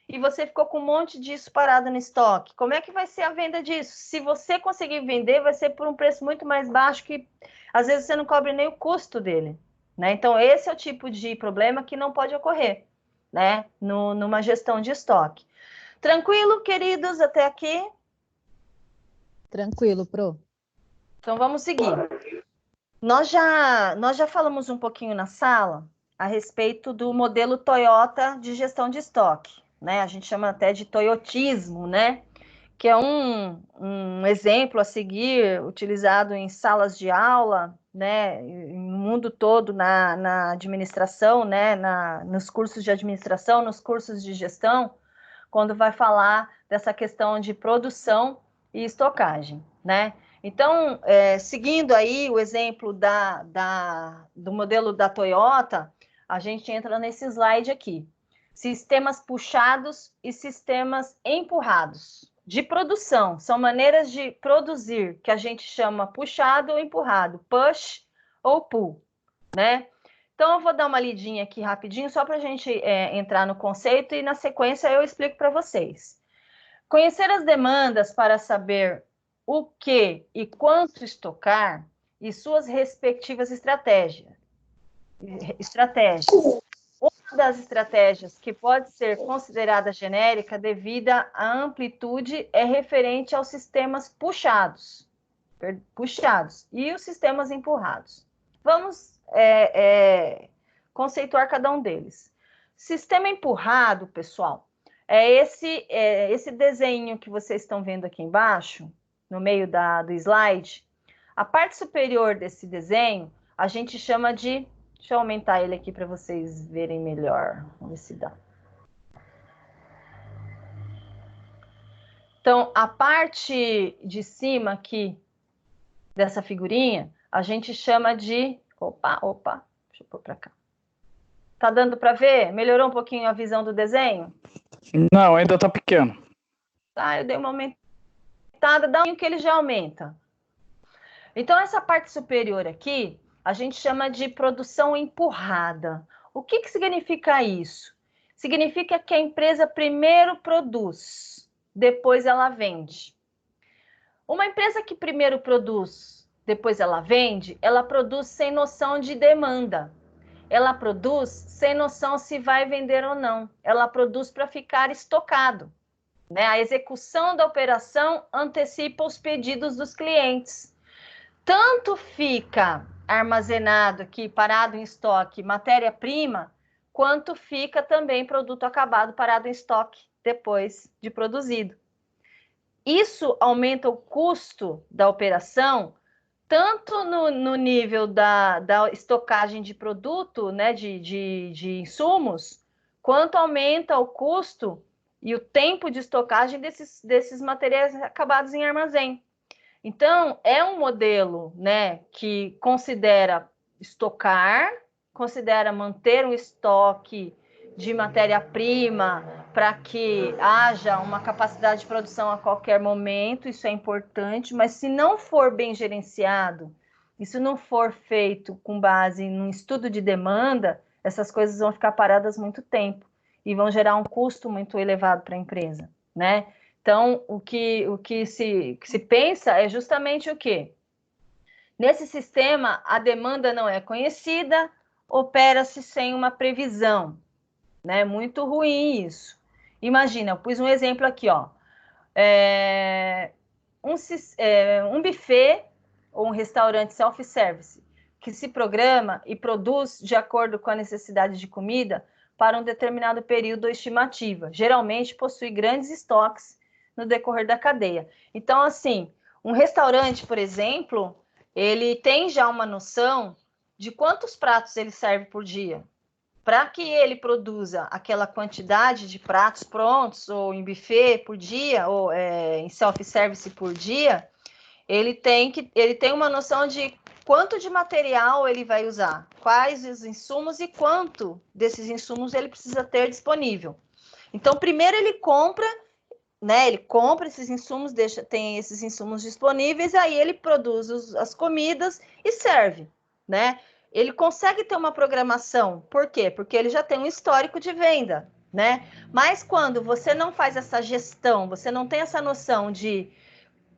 e você ficou com um monte disso parado no estoque. Como é que vai ser a venda disso? Se você conseguir vender, vai ser por um preço muito mais baixo que às vezes você não cobre nem o custo dele, né? Então esse é o tipo de problema que não pode ocorrer, né? Numa gestão de estoque. Tranquilo, queridos, até aqui? Tranquilo, Pro. Então vamos seguir. Nós já falamos um pouquinho na sala a respeito do modelo Toyota de gestão de estoque, né? A gente chama até de toyotismo, né? Que é um exemplo a seguir, utilizado em salas de aula, né? No mundo todo, na administração, né? Nos cursos de administração, nos cursos de gestão, quando vai falar dessa questão de produção e estocagem, né? Então, seguindo aí o exemplo do modelo da Toyota, a gente entra nesse slide aqui. Sistemas puxados e sistemas empurrados de produção. São maneiras de produzir que a gente chama puxado ou empurrado, push ou pull, né? Então, eu vou dar uma lidinha aqui rapidinho, só para a gente entrar no conceito e, na sequência, eu explico para vocês. Conhecer as demandas para saber o que e quanto estocar e suas respectivas estratégias. Uma das estratégias que pode ser considerada genérica devido à amplitude é referente aos sistemas puxados e os sistemas empurrados. Vamos conceituar cada um deles. Sistema empurrado, pessoal, é esse desenho que vocês estão vendo aqui embaixo, no meio do slide. A parte superior desse desenho, a gente chama de... Deixa eu aumentar ele aqui para vocês verem melhor. Vamos ver se dá. Então, a parte de cima aqui dessa figurinha, a gente chama de... Opa, deixa eu pôr para cá. Tá dando para ver? Melhorou um pouquinho a visão do desenho? Não, ainda tá pequeno. Tá, eu dei uma aumentada, dá um que ele já aumenta. Então, essa parte superior aqui, a gente chama de produção empurrada. O que significa isso? Significa que a empresa primeiro produz, depois ela vende. Uma empresa que primeiro produz, depois ela vende, ela produz sem noção de demanda. Ela produz sem noção se vai vender ou não. Ela produz para ficar estocado, né? A execução da operação antecipa os pedidos dos clientes. Tanto fica armazenado aqui, parado em estoque, matéria-prima, quanto fica também produto acabado parado em estoque depois de produzido. Isso aumenta o custo da operação, tanto no nível da estocagem de produto, né, de insumos, quanto aumenta o custo e o tempo de estocagem desses materiais acabados em armazém. Então, é um modelo, né, que considera estocar, considera manter um estoque de matéria-prima para que haja uma capacidade de produção a qualquer momento, isso é importante, mas se não for bem gerenciado, isso não for feito com base em um estudo de demanda, essas coisas vão ficar paradas muito tempo e vão gerar um custo muito elevado para a empresa, né? Então, o que se pensa é justamente o quê? Nesse sistema, a demanda não é conhecida, opera-se sem uma previsão, né? Muito ruim isso. Imagina, eu pus um exemplo aqui, ó. Um buffet ou um restaurante self-service que se programa e produz de acordo com a necessidade de comida para um determinado período ou estimativa. Geralmente possui grandes estoques no decorrer da cadeia. Então, assim, um restaurante, por exemplo, ele tem já uma noção de quantos pratos ele serve por dia. Para que ele produza aquela quantidade de pratos prontos, ou em buffet por dia, ou em self-service por dia, ele tem uma noção de quanto de material ele vai usar, quais os insumos e quanto desses insumos ele precisa ter disponível. Então, primeiro ele compra, né? Ele compra esses insumos, tem esses insumos disponíveis, aí ele produz as comidas e serve, né? Ele consegue ter uma programação. Por quê? Porque ele já tem um histórico de venda, né? Mas quando você não faz essa gestão, você não tem essa noção de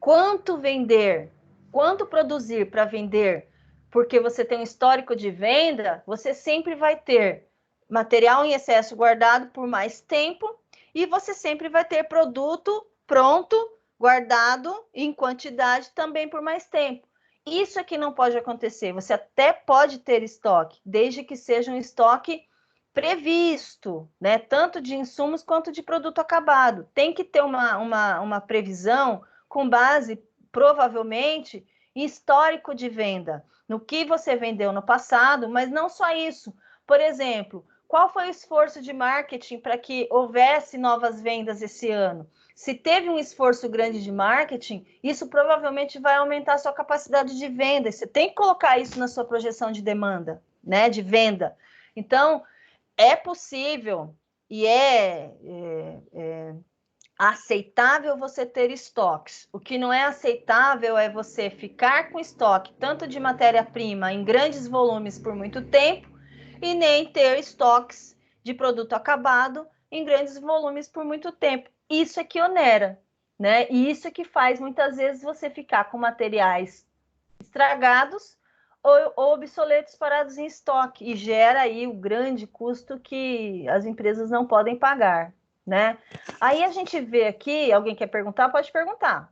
quanto vender, quanto produzir para vender, porque você tem um histórico de venda, você sempre vai ter material em excesso guardado por mais tempo e você sempre vai ter produto pronto, guardado em quantidade também por mais tempo. Isso aqui não pode acontecer. Você até pode ter estoque, desde que seja um estoque previsto, né? Tanto de insumos quanto de produto acabado. Tem que ter uma previsão com base, provavelmente, em histórico de venda, no que você vendeu no passado, mas não só isso. Por exemplo, qual foi o esforço de marketing para que houvesse novas vendas esse ano? Se teve um esforço grande de marketing, isso provavelmente vai aumentar a sua capacidade de venda. Você tem que colocar isso na sua projeção de demanda, né, de venda. Então, é possível e aceitável você ter estoques. O que não é aceitável é você ficar com estoque tanto de matéria-prima em grandes volumes por muito tempo e nem ter estoques de produto acabado em grandes volumes por muito tempo. Isso é que onera, né? E isso é que faz muitas vezes você ficar com materiais estragados ou obsoletos parados em estoque e gera aí o grande custo que as empresas não podem pagar, né? Aí a gente vê aqui, alguém quer perguntar? Pode perguntar.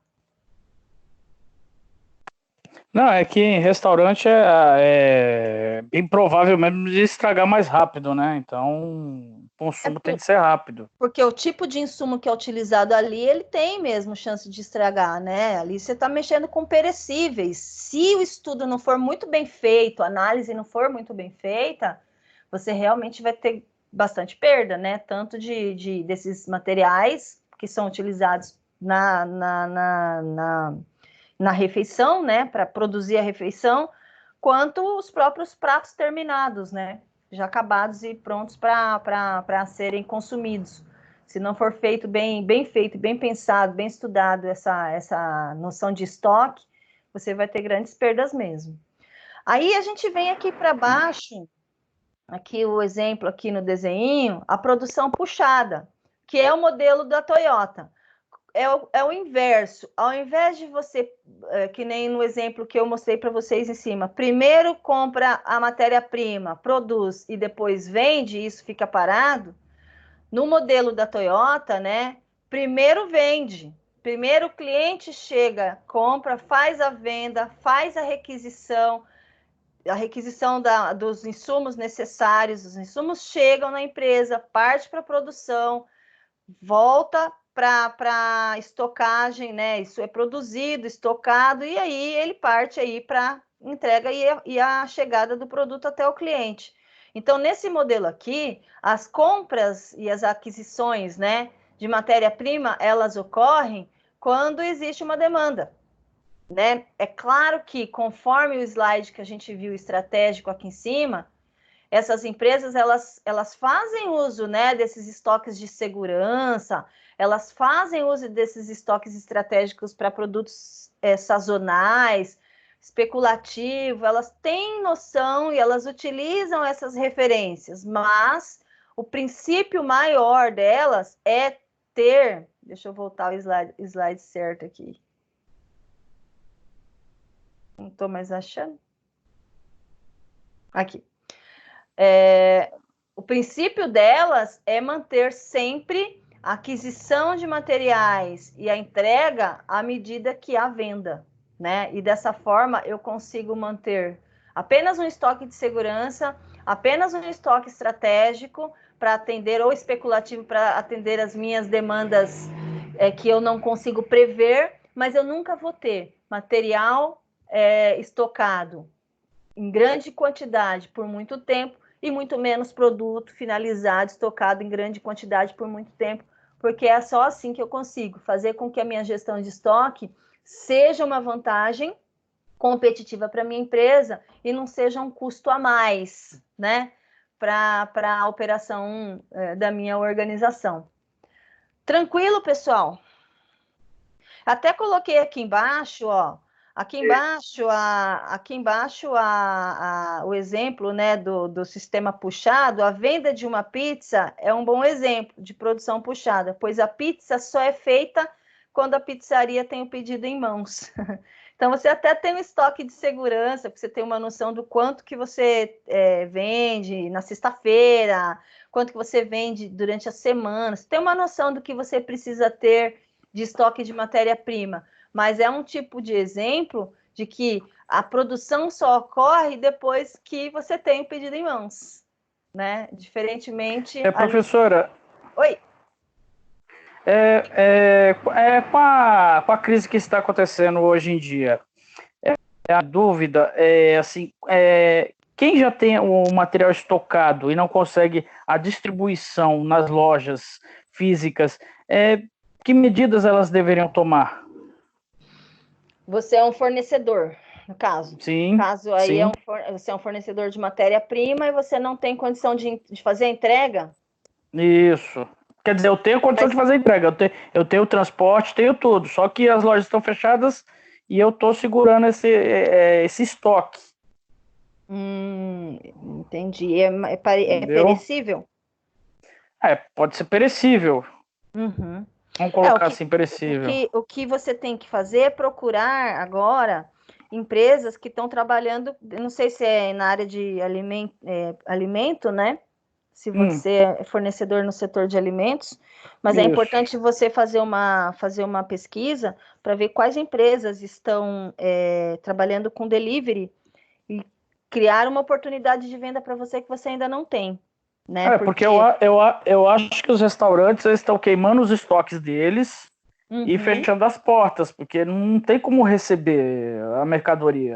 Não, é que em restaurante é bem provável mesmo de estragar mais rápido, né? Então, o consumo tem que ser rápido. Porque o tipo de insumo que é utilizado ali, ele tem mesmo chance de estragar, né? Ali você está mexendo com perecíveis. Se o estudo não for muito bem feito, a análise não for muito bem feita, você realmente vai ter bastante perda, né? Tanto desses materiais que são utilizados na refeição, né? Para produzir a refeição, quanto os próprios pratos terminados, né? Já acabados e prontos para serem consumidos. Se não for feito bem feito, bem pensado, bem estudado essa noção de estoque, você vai ter grandes perdas mesmo. Aí a gente vem aqui para baixo, aqui o exemplo aqui no desenho, a produção puxada, que é o modelo da Toyota. É o inverso. Ao invés de você, que nem no exemplo que eu mostrei para vocês em cima, primeiro compra a matéria-prima, produz e depois vende, isso fica parado. No modelo da Toyota, né? Primeiro vende. Primeiro o cliente chega, compra, faz a venda, faz a requisição dos insumos necessários, os insumos chegam na empresa, parte para a produção, volta para estocagem, né? Isso é produzido, estocado, e aí ele parte aí para entrega e a chegada do produto até o cliente. Então, nesse modelo aqui, as compras e as aquisições, né, de matéria-prima, elas ocorrem quando existe uma demanda, né? É claro que, conforme o slide que a gente viu estratégico aqui em cima, essas empresas, elas fazem uso, né, desses estoques de segurança, elas fazem uso desses estoques estratégicos para produtos sazonais, especulativos, elas têm noção e elas utilizam essas referências, mas o princípio maior delas é ter, deixa eu voltar o slide certo aqui. Não estou mais achando. Aqui. O princípio delas é manter sempre a aquisição de materiais e a entrega à medida que há venda, né? E dessa forma eu consigo manter apenas um estoque de segurança, apenas um estoque estratégico para atender, ou especulativo para atender as minhas demandas que eu não consigo prever, mas eu nunca vou ter material estocado em grande quantidade por muito tempo, e muito menos produto finalizado, estocado em grande quantidade por muito tempo, porque é só assim que eu consigo fazer com que a minha gestão de estoque seja uma vantagem competitiva para a minha empresa e não seja um custo a mais, né, para a operação da minha organização. Tranquilo, pessoal? Até coloquei aqui embaixo, ó, aqui embaixo o exemplo, né, do sistema puxado. A venda de uma pizza é um bom exemplo de produção puxada, pois a pizza só é feita quando a pizzaria tem o pedido em mãos. Então, você até tem um estoque de segurança, porque você tem uma noção do quanto que você vende na sexta-feira, quanto que você vende durante a semana. Você tem uma noção do que você precisa ter de estoque de matéria-prima. Mas é um tipo de exemplo de que a produção só ocorre depois que você tem o pedido em mãos, né? Diferentemente... Professora... Oi? Com a crise que está acontecendo hoje em dia, a dúvida assim, quem já tem o material estocado e não consegue a distribuição nas lojas físicas, que medidas elas deveriam tomar? Você é um fornecedor, no caso. Sim. No caso aí, sim. Você é um fornecedor de matéria-prima e você não tem condição de fazer a entrega? Isso. Quer dizer, eu tenho condição de fazer a entrega, eu tenho o transporte, tenho tudo, só que as lojas estão fechadas e eu estou segurando esse estoque. Entendi. É perecível? Pode ser perecível. Uhum. Vamos colocar assim, perecível. O que você tem que fazer é procurar agora empresas que estão trabalhando, não sei se é na área de alimento, né? Se você é fornecedor no setor de alimentos, mas é importante você fazer uma pesquisa para ver quais empresas estão trabalhando com delivery e criar uma oportunidade de venda para você que você ainda não tem. Né? Porque eu acho que os restaurantes estão queimando os estoques deles e fechando as portas, porque não tem como receber a mercadoria.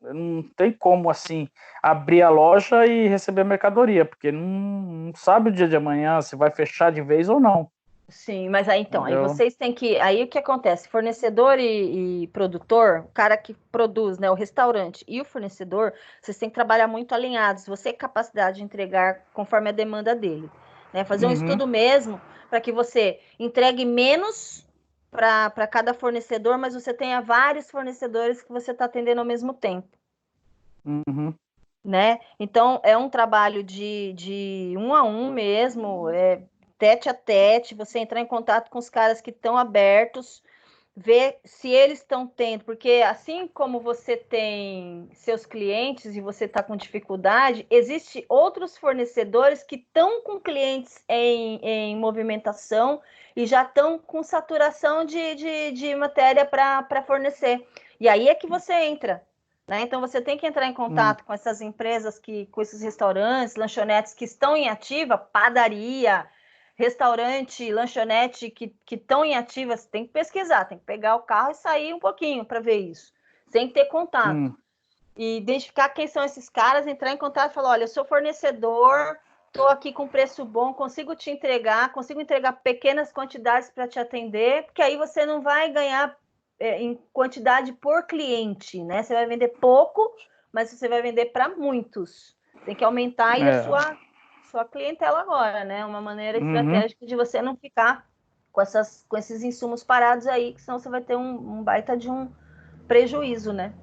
Não tem como, assim, abrir a loja e receber a mercadoria, porque não sabe o dia de amanhã se vai fechar de vez ou não. Sim, mas aí então, aí vocês têm que... Aí o que acontece? Fornecedor e produtor, o cara que produz, né, o restaurante e o fornecedor, vocês têm que trabalhar muito alinhados. Você tem capacidade de entregar conforme a demanda dele, né? Fazer um estudo mesmo para que você entregue menos para cada fornecedor, mas você tenha vários fornecedores que você está atendendo ao mesmo tempo. Né? Então, é um trabalho de 1 a 1 mesmo, tete a tete, você entrar em contato com os caras que estão abertos, ver se eles estão tendo, porque assim como você tem seus clientes e você está com dificuldade, existe outros fornecedores que estão com clientes em movimentação e já estão com saturação de matéria para fornecer. E aí é que você entra. Né? Então, você tem que entrar em contato com essas empresas, com esses restaurantes, lanchonetes que estão em ativa, padaria, restaurante, lanchonete que estão em ativa. Você tem que pesquisar, tem que pegar o carro e sair um pouquinho para ver isso. Tem que ter contato. E identificar quem são esses caras, entrar em contato e falar, olha, eu sou fornecedor, estou aqui com preço bom, consigo entregar pequenas quantidades para te atender, porque aí você não vai ganhar em quantidade por cliente, né? Você vai vender pouco, mas você vai vender para muitos. Tem que aumentar aí a sua clientela agora, né? Uma maneira estratégica de você não ficar com esses insumos parados aí, que senão você vai ter um baita de um prejuízo, né?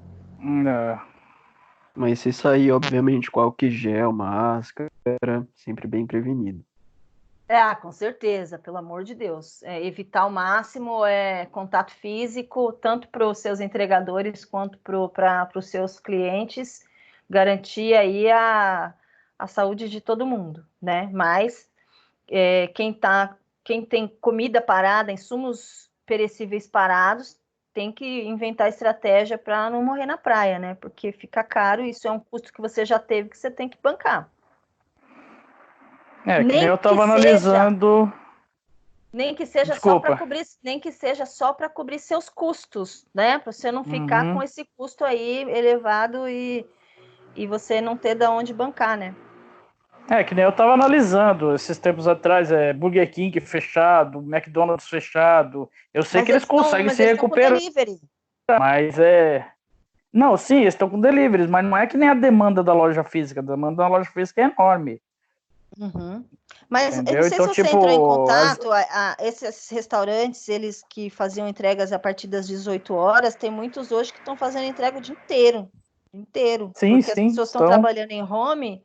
Mas isso aí, obviamente, com álcool gel, máscara, sempre bem prevenido. Com certeza, pelo amor de Deus. Evitar ao máximo contato físico, tanto para os seus entregadores quanto para os seus clientes, garantir aí a saúde de todo mundo, né? Mas quem tem comida parada, insumos perecíveis parados, tem que inventar estratégia para não morrer na praia, né? Porque fica caro, isso é um custo que você já teve que você tem que bancar. Que nem eu estava analisando. Nem que seja Desculpa. só para cobrir seus custos, né? Para você não ficar com esse custo aí elevado e você não ter de onde bancar, né? Que nem eu estava analisando esses tempos atrás, Burger King fechado, McDonald's fechado. Eu sei que eles conseguem se recuperar. Mas Não, sim, eles estão com deliveries, mas não é que nem a demanda da loja física. A demanda da loja física é enorme. Uhum. Mas entendeu? Eu não sei então, se você tipo, entrou em contato, esses restaurantes, eles que faziam entregas a partir das 18 horas, tem muitos hoje que estão fazendo entrega o dia inteiro. Sim, Porque as pessoas estão trabalhando em home,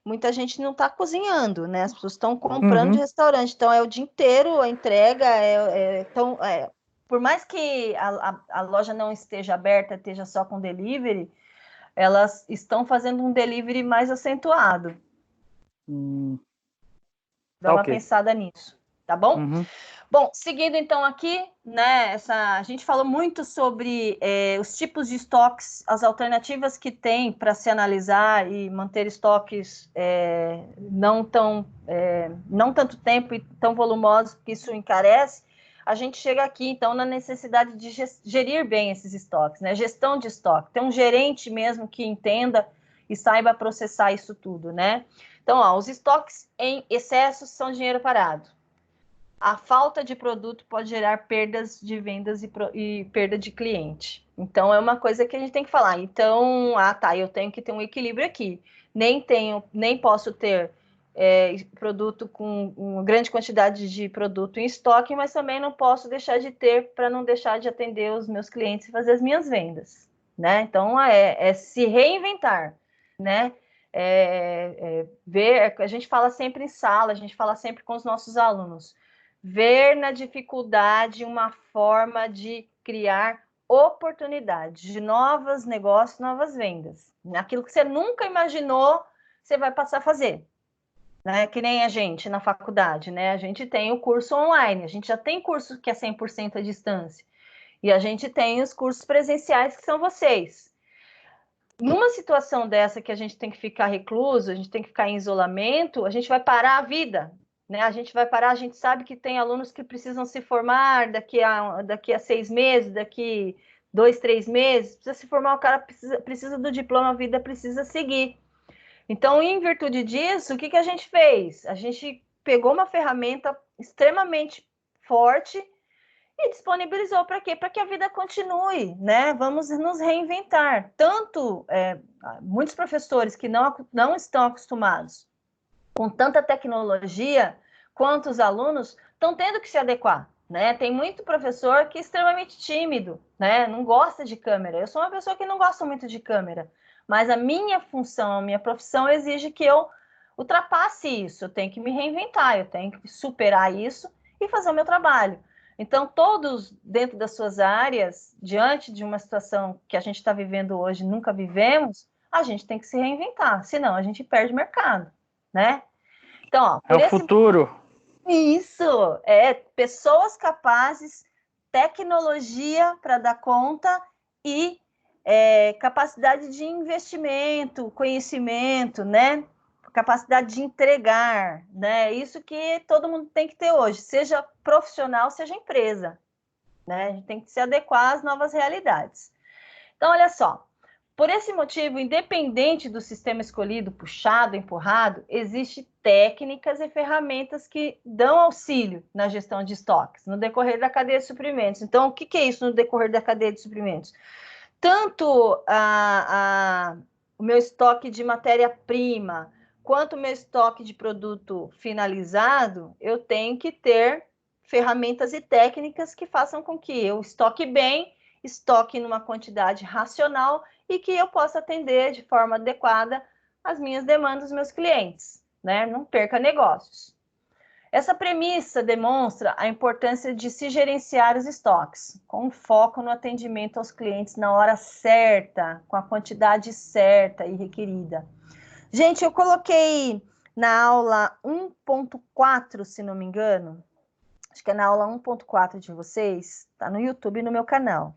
muita gente não está cozinhando, né? As pessoas estão comprando de restaurante, então é o dia inteiro a entrega. Por mais que a loja não esteja aberta, esteja só com delivery, elas estão fazendo um delivery mais acentuado. Dá uma pensada nisso, tá bom? Bom, seguindo então aqui, né, a gente falou muito sobre os tipos de estoques, as alternativas que tem para se analisar e manter estoques não tanto tempo e tão volumosos, porque isso encarece. A gente chega aqui, então, na necessidade de gerir bem esses estoques, né? Gestão de estoque. Tem um gerente mesmo que entenda e saiba processar isso tudo, né? Então, os estoques em excesso são dinheiro parado. A falta de produto pode gerar perdas de vendas e perda de cliente. Então, é uma coisa que a gente tem que falar. Então, eu tenho que ter um equilíbrio aqui. Nem posso ter produto com uma grande quantidade de produto em estoque, mas também não posso deixar de ter para não deixar de atender os meus clientes e fazer as minhas vendas, né? Então, se reinventar, né? Ver, a gente fala sempre em sala, a gente fala sempre com os nossos alunos, ver na dificuldade uma forma de criar oportunidades de novos negócios, novas vendas. Aquilo que você nunca imaginou, você vai passar a fazer. Né? Que nem a gente na faculdade, né? A gente tem o curso online, a gente já tem curso que é 100% à distância. E a gente tem os cursos presenciais, que são vocês. Numa situação dessa que a gente tem que ficar recluso, a gente tem que ficar em isolamento, a gente vai parar a vida, né? A gente vai parar, a gente sabe que tem alunos que precisam se formar daqui a 6 meses, daqui 2, 3 meses, precisa se formar, o cara precisa do diploma, a vida precisa seguir. Então, em virtude disso, o que a gente fez? A gente pegou uma ferramenta extremamente forte e disponibilizou para quê? Para que a vida continue, né? Vamos nos reinventar. Tanto muitos professores que não estão acostumados com tanta tecnologia, quanto os alunos estão tendo que se adequar, né? Tem muito professor que é extremamente tímido, né? Não gosta de câmera. Eu sou uma pessoa que não gosta muito de câmera, mas a minha função, a minha profissão exige que eu ultrapasse isso. Eu tenho que me reinventar, eu tenho que superar isso e fazer o meu trabalho. Então, todos dentro das suas áreas, diante de uma situação que a gente está vivendo hoje, nunca vivemos, a gente tem que se reinventar, senão a gente perde mercado, né? Então, o futuro. Isso, pessoas capazes, tecnologia para dar conta e capacidade de investimento, conhecimento, né? Capacidade de entregar, né? Isso que todo mundo tem que ter hoje, seja profissional, seja empresa, né? A gente tem que se adequar às novas realidades. Então, olha só, por esse motivo, independente do sistema escolhido, puxado, empurrado, existem técnicas e ferramentas que dão auxílio na gestão de estoques, no decorrer da cadeia de suprimentos. Então, o que é isso no decorrer da cadeia de suprimentos? Tanto o meu estoque de matéria-prima, quanto o meu estoque de produto finalizado, eu tenho que ter ferramentas e técnicas que façam com que eu estoque bem, estoque numa quantidade racional e que eu possa atender de forma adequada as minhas demandas dos meus clientes, né? Não perca negócios. Essa premissa demonstra a importância de se gerenciar os estoques, com foco no atendimento aos clientes na hora certa, com a quantidade certa e requerida. Gente, eu coloquei na aula 1.4, se não me engano, acho que é na aula 1.4 de vocês, tá no YouTube e no meu canal.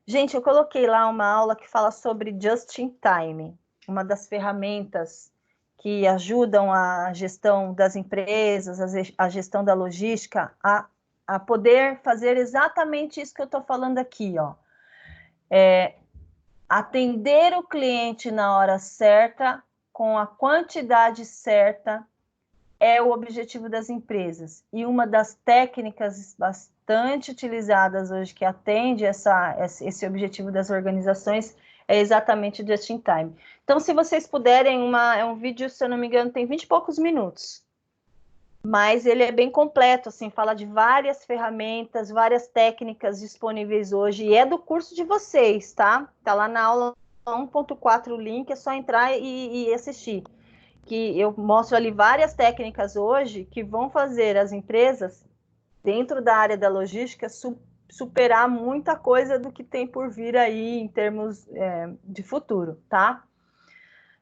Gente, eu coloquei lá uma aula que fala sobre Just in Time, uma das ferramentas que ajudam a gestão das empresas, a gestão da logística, a poder fazer exatamente isso que eu estou falando aqui, ó. Atender o cliente na hora certa, com a quantidade certa, é o objetivo das empresas. E uma das técnicas bastante utilizadas hoje que atende esse objetivo das organizações é exatamente o Just in Time. Então, se vocês puderem, é um vídeo, se eu não me engano, tem 20 e poucos minutos. Mas ele é bem completo, assim, fala de várias ferramentas, várias técnicas disponíveis hoje, e é do curso de vocês, tá? Tá lá na aula 1.4 o link, é só entrar e assistir. Que eu mostro ali várias técnicas hoje que vão fazer as empresas, dentro da área da logística, superar muita coisa do que tem por vir aí em termos de futuro, tá?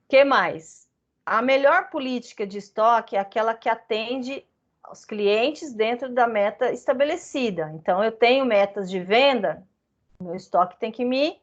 O que mais? A melhor política de estoque é aquela que atende aos clientes dentro da meta estabelecida. Então, eu tenho metas de venda, meu estoque tem que me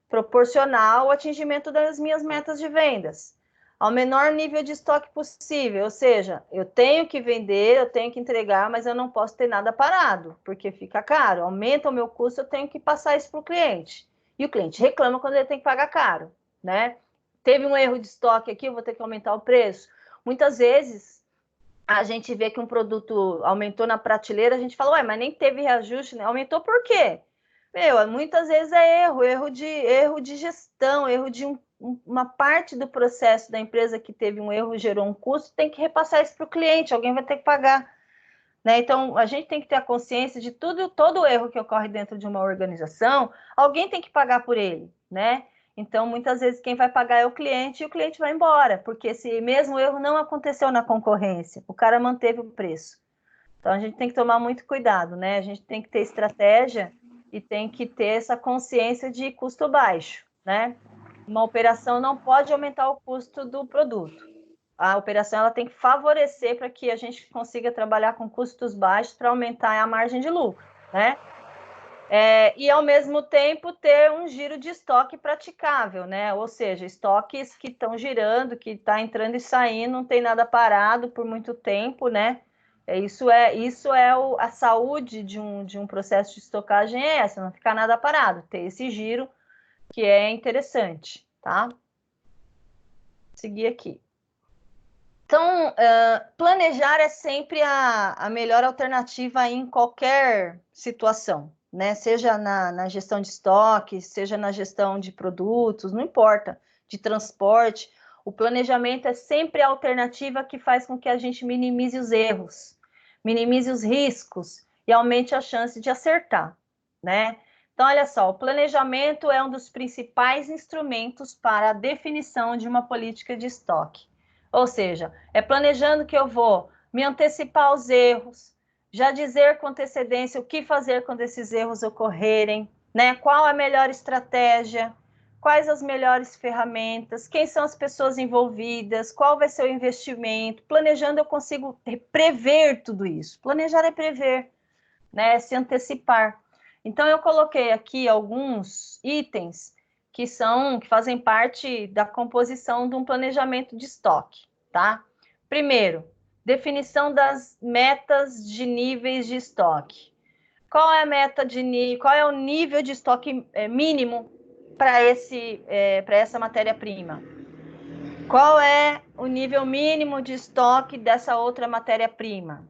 proporcionar ao atingimento das minhas metas de vendas, ao menor nível de estoque possível, ou seja, eu tenho que vender, eu tenho que entregar, mas eu não posso ter nada parado, porque fica caro, aumenta o meu custo, eu tenho que passar isso para o cliente. E o cliente reclama quando ele tem que pagar caro, né? Teve um erro de estoque aqui, eu vou ter que aumentar o preço. Muitas vezes a gente vê que um produto aumentou na prateleira, a gente fala, ué, mas nem teve reajuste, né? Aumentou por quê? Muitas vezes é erro de gestão, erro de uma parte do processo da empresa que teve um erro, gerou um custo, tem que repassar isso para o cliente, alguém vai ter que pagar. Né? Então, a gente tem que ter a consciência de todo erro que ocorre dentro de uma organização, alguém tem que pagar por ele, né? Então, muitas vezes, quem vai pagar é o cliente e o cliente vai embora, porque esse mesmo erro não aconteceu na concorrência, o cara manteve o preço. Então, a gente tem que tomar muito cuidado, né? A gente tem que ter estratégia e tem que ter essa consciência de custo baixo, né? Uma operação não pode aumentar o custo do produto. A operação ela tem que favorecer para que a gente consiga trabalhar com custos baixos para aumentar a margem de lucro, né? E, ao mesmo tempo, ter um giro de estoque praticável, né? Ou seja, estoques que estão girando, que está entrando e saindo, não tem nada parado por muito tempo, né? Isso é a saúde de um processo de estocagem é essa, não ficar nada parado, ter esse giro que é interessante, tá? Seguir aqui. Então, planejar é sempre a melhor alternativa em qualquer situação, né? Seja na gestão de estoque, seja na gestão de produtos, não importa, de transporte. O planejamento é sempre a alternativa que faz com que a gente minimize os erros, minimize os riscos e aumente a chance de acertar, né? Então, olha só, o planejamento é um dos principais instrumentos para a definição de uma política de estoque. Ou seja, é planejando que eu vou me antecipar aos erros, já dizer com antecedência o que fazer quando esses erros ocorrerem, né? Qual a melhor estratégia, quais as melhores ferramentas, quem são as pessoas envolvidas, qual vai ser o investimento. Planejando eu consigo prever tudo isso. Planejar é prever, né? É se antecipar. Então, eu coloquei aqui alguns itens que fazem parte da composição de um planejamento de estoque, tá? Primeiro, definição das metas de níveis de estoque. Qual é a meta qual é o nível de estoque mínimo para essa matéria-prima? Qual é o nível mínimo de estoque dessa outra matéria-prima,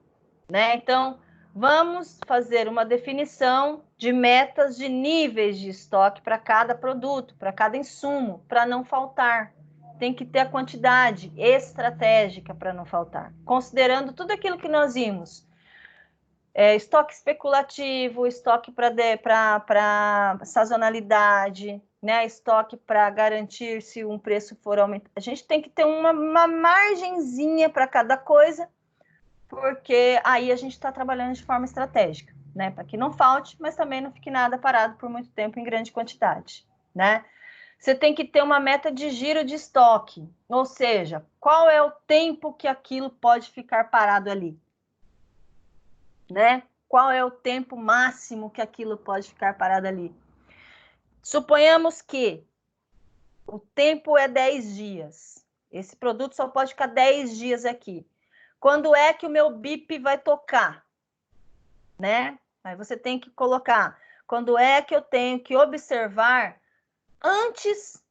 né? Então, vamos fazer uma definição de metas de níveis de estoque para cada produto, para cada insumo, para não faltar. Tem que ter a quantidade estratégica para não faltar. Considerando tudo aquilo que nós vimos. Estoque especulativo, estoque para sazonalidade, né? Estoque para garantir se um preço for aumentar. A gente tem que ter uma margenzinha para cada coisa, porque aí a gente está trabalhando de forma estratégica, né? Para que não falte, mas também não fique nada parado por muito tempo em grande quantidade, né? Você tem que ter uma meta de giro de estoque, ou seja, qual é o tempo que aquilo pode ficar parado ali, né? Qual é o tempo máximo que aquilo pode ficar parado ali? Suponhamos que o tempo é 10 dias. Esse produto só pode ficar 10 dias aqui. Quando é que o meu bip vai tocar? Né? Aí você tem que colocar. Quando é que eu tenho que observar antes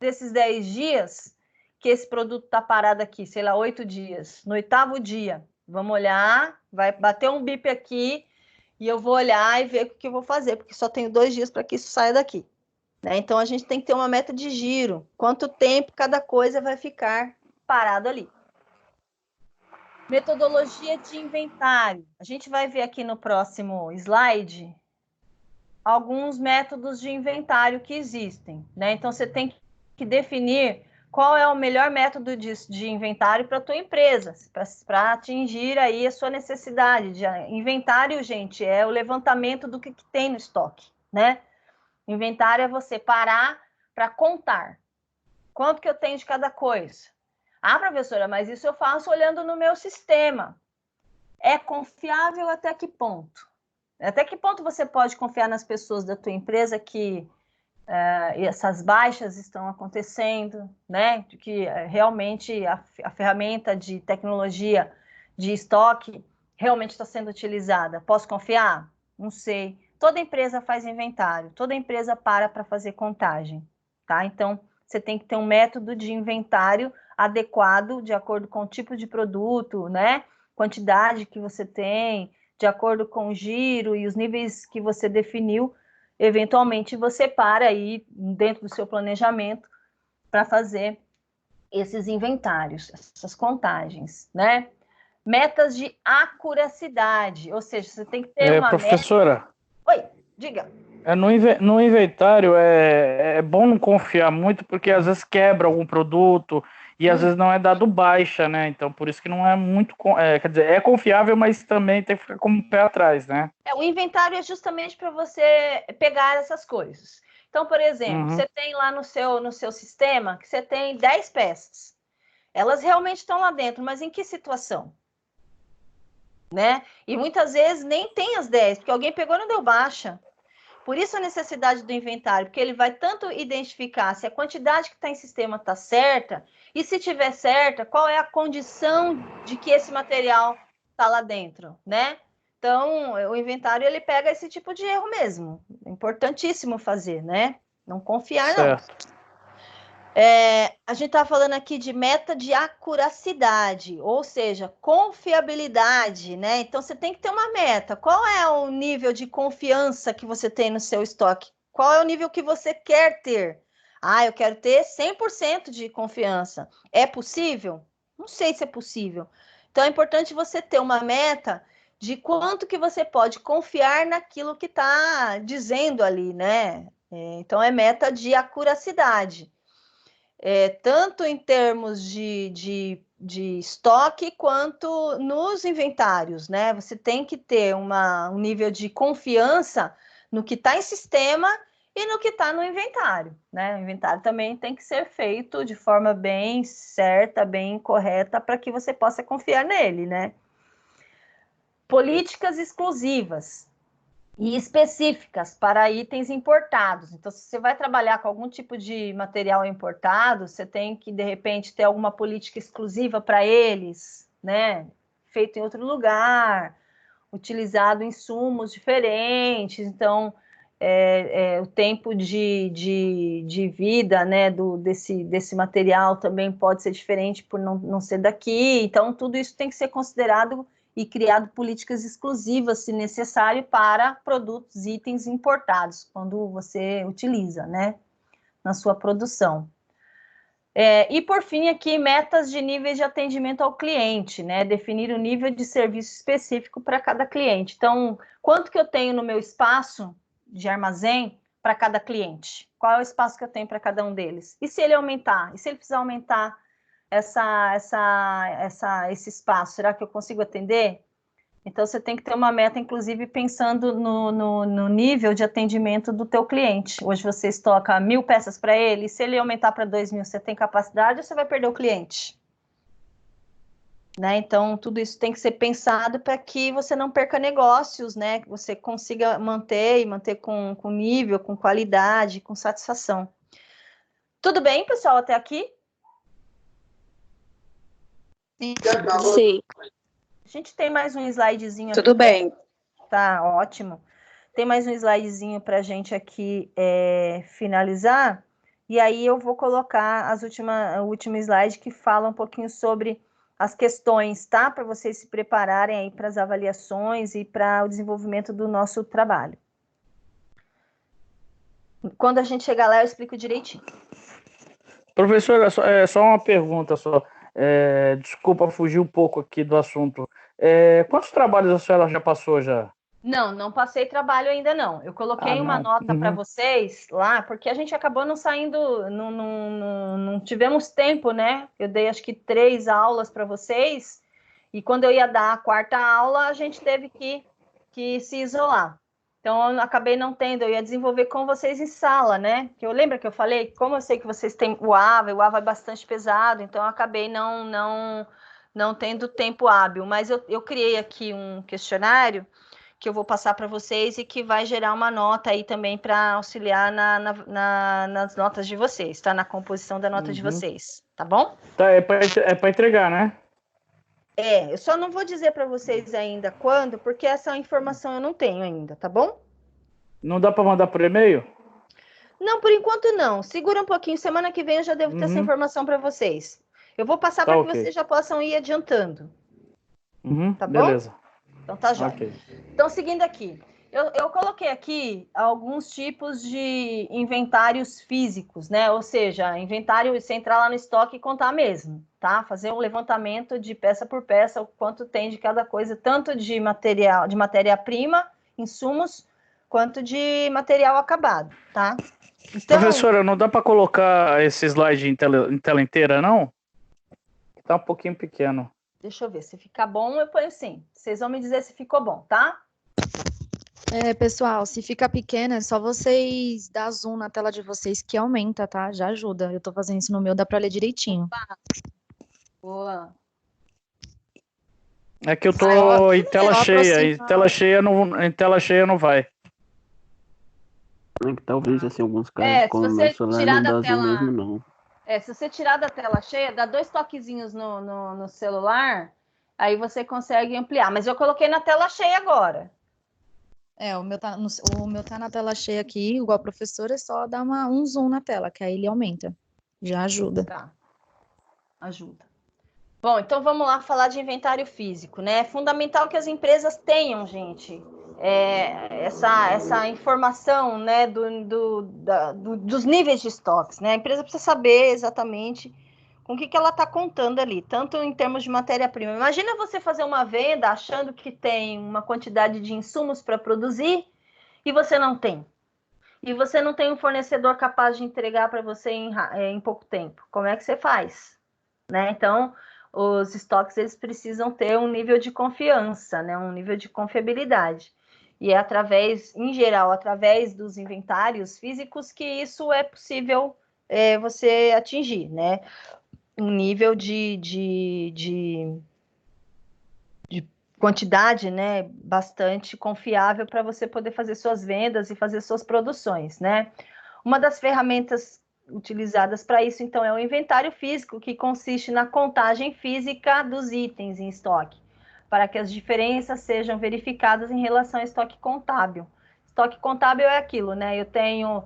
desses 10 dias que esse produto está parado aqui, sei lá, 8 dias. No 8º dia, vamos olhar, vai bater um bip aqui e eu vou olhar e ver o que eu vou fazer, porque só tenho 2 dias para que isso saia daqui. Né? Então, a gente tem que ter uma meta de giro. Quanto tempo cada coisa vai ficar parado ali. Metodologia de inventário. A gente vai ver aqui no próximo slide alguns métodos de inventário que existem. Né? Então, você tem que definir qual é o melhor método de inventário para a tua empresa, para atingir aí a sua necessidade. Inventário, gente, é o levantamento do que tem no estoque, né? Inventário é você parar para contar. Quanto que eu tenho de cada coisa? Ah, professora, mas isso eu faço olhando no meu sistema. É confiável até que ponto? Até que ponto você pode confiar nas pessoas da tua empresa que essas baixas estão acontecendo, né? Que realmente a ferramenta de tecnologia de estoque realmente está sendo utilizada. Posso confiar? Não sei. Toda empresa faz inventário, toda empresa para fazer contagem, tá? Então, você tem que ter um método de inventário adequado, de acordo com o tipo de produto, né? Quantidade que você tem, de acordo com o giro e os níveis que você definiu. Eventualmente, você para aí dentro do seu planejamento para fazer esses inventários, essas contagens, né? Metas de acuracidade, ou seja, você tem que ter uma professora, meta... Oi, diga. No inventário é bom não confiar muito, porque às vezes quebra algum produto e às vezes não é dado baixa, né? Então, por isso que não é muito... quer dizer, é confiável, mas também tem que ficar com o pé atrás, né? O inventário é justamente para você pegar essas coisas. Então, por exemplo, você tem lá no seu sistema que você tem 10 peças. Elas realmente estão lá dentro, mas em que situação? Né? E muitas vezes nem tem as 10, porque alguém pegou e não deu baixa. Por isso a necessidade do inventário, porque ele vai tanto identificar se a quantidade que está em sistema está certa, e se tiver certa, qual é a condição de que esse material está lá dentro, né? Então, o inventário, ele pega esse tipo de erro mesmo. É importantíssimo fazer, né? Não confiar, certo. Não. A gente está falando aqui de meta de acuracidade, ou seja, confiabilidade, né? Então, você tem que ter uma meta. Qual é o nível de confiança que você tem no seu estoque? Qual é o nível que você quer ter? Ah, eu quero ter 100% de confiança. É possível? Não sei se é possível. Então, é importante você ter uma meta de quanto que você pode confiar naquilo que está dizendo ali, né? Então, é meta de acuracidade. Tanto em termos de estoque quanto nos inventários, né? Você tem que ter um nível de confiança no que está em sistema e no que está no inventário, né? O inventário também tem que ser feito de forma bem certa, bem correta, para que você possa confiar nele, né? Políticas exclusivas e específicas para itens importados. Então, se você vai trabalhar com algum tipo de material importado, você tem que, de repente, ter alguma política exclusiva para eles, né? Feito em outro lugar, utilizado insumos diferentes. Então, o tempo de vida, né, desse material também pode ser diferente por não ser daqui. Então, tudo isso tem que ser considerado e criado políticas exclusivas, se necessário, para produtos, itens importados, quando você utiliza, né, na sua produção. E, por fim, aqui, metas de níveis de atendimento ao cliente, né, definir o nível de serviço específico para cada cliente. Então, quanto que eu tenho no meu espaço de armazém para cada cliente? Qual é o espaço que eu tenho para cada um deles? E se ele aumentar? E se ele precisar aumentar esse espaço? Será que eu consigo atender? Então, você tem que ter uma meta, inclusive, pensando no nível de atendimento do teu cliente. Hoje você estoca 1.000 peças para ele, e se ele aumentar para 2.000, você tem capacidade ou você vai perder o cliente? Né? Então, tudo isso tem que ser pensado para que você não perca negócios, né? Que você consiga manter com nível, com qualidade, com satisfação. Tudo bem, pessoal, até aqui? Sim. A gente tem mais um slidezinho aqui. Tudo bem. Tá, ótimo. Tem mais um slidezinho para a gente aqui finalizar. E aí eu vou colocar o último slide que fala um pouquinho sobre as questões, tá? Para vocês se prepararem aí para as avaliações e para o desenvolvimento do nosso trabalho. Quando a gente chegar lá, eu explico direitinho. Professora, só uma pergunta só. Desculpa fugir um pouco aqui do assunto. Quantos trabalhos a senhora já passou já? Não passei trabalho ainda não. Eu coloquei uma nota para vocês lá, porque a gente acabou não saindo, não tivemos tempo, né? Eu dei acho que 3 aulas para vocês, e quando eu ia dar a 4ª aula, a gente teve que se isolar. Então, eu acabei não tendo, eu ia desenvolver com vocês em sala, né? Eu lembro que eu falei, como eu sei que vocês têm o AVA é bastante pesado, então eu acabei não tendo tempo hábil. Mas eu criei aqui um questionário que eu vou passar para vocês e que vai gerar uma nota aí também para auxiliar nas notas de vocês, tá? Na composição da nota de vocês, tá bom? Tá, é para entregar, né? Eu só não vou dizer para vocês ainda quando, porque essa informação eu não tenho ainda, tá bom? Não dá para mandar por e-mail? Não, por enquanto não. Segura um pouquinho, semana que vem eu já devo ter essa informação para vocês. Eu vou passar para que vocês já possam ir adiantando. Tá bom? Beleza. Então tá jóia. Okay. Então, seguindo aqui, eu coloquei aqui alguns tipos de inventários físicos, né? Ou seja, inventário, você entrar lá no estoque e contar mesmo, tá? Fazer um levantamento de peça por peça, o quanto tem de cada coisa, tanto de material, de matéria-prima, insumos, quanto de material acabado, tá? Então, professora, não dá para colocar esse slide em tela inteira, não? Tá um pouquinho pequeno. Deixa eu ver, se ficar bom, eu ponho sim. Vocês vão me dizer se ficou bom, tá? Pessoal, se fica pequena, é só vocês dar zoom na tela de vocês que aumenta, tá? Já ajuda. Eu tô fazendo isso no meu, dá pra ler direitinho. Boa. É que eu tô em tela cheia, em tela cheia não vai. É que talvez, assim, alguns casos, como no meu celular, não dá zoom mesmo, não. Se você tirar da tela cheia, dá 2 toquezinhos no celular, aí você consegue ampliar. Mas eu coloquei na tela cheia agora. O meu tá na tela cheia aqui, igual a professora, é só dar um zoom na tela, que aí ele aumenta. Já ajuda. Tá. Ajuda. Bom, então vamos lá falar de inventário físico, né? É fundamental que as empresas tenham, gente, essa informação, né, dos níveis de estoques, né? A empresa precisa saber exatamente com o que ela está contando ali, tanto em termos de matéria-prima. Imagina você fazer uma venda achando que tem uma quantidade de insumos para produzir e você não tem. E você não tem um fornecedor capaz de entregar para você em pouco tempo. Como é que você faz? Né? Então, os estoques eles precisam ter um nível de confiança, né? Um nível de confiabilidade. E é em geral, através dos inventários físicos que isso é possível você atingir, né? Um nível de quantidade, né, bastante confiável para você poder fazer suas vendas e fazer suas produções, né? Uma das ferramentas utilizadas para isso, então, é o inventário físico, que consiste na contagem física dos itens em estoque, para que as diferenças sejam verificadas em relação ao estoque contábil. Estoque contábil é aquilo, né? Eu tenho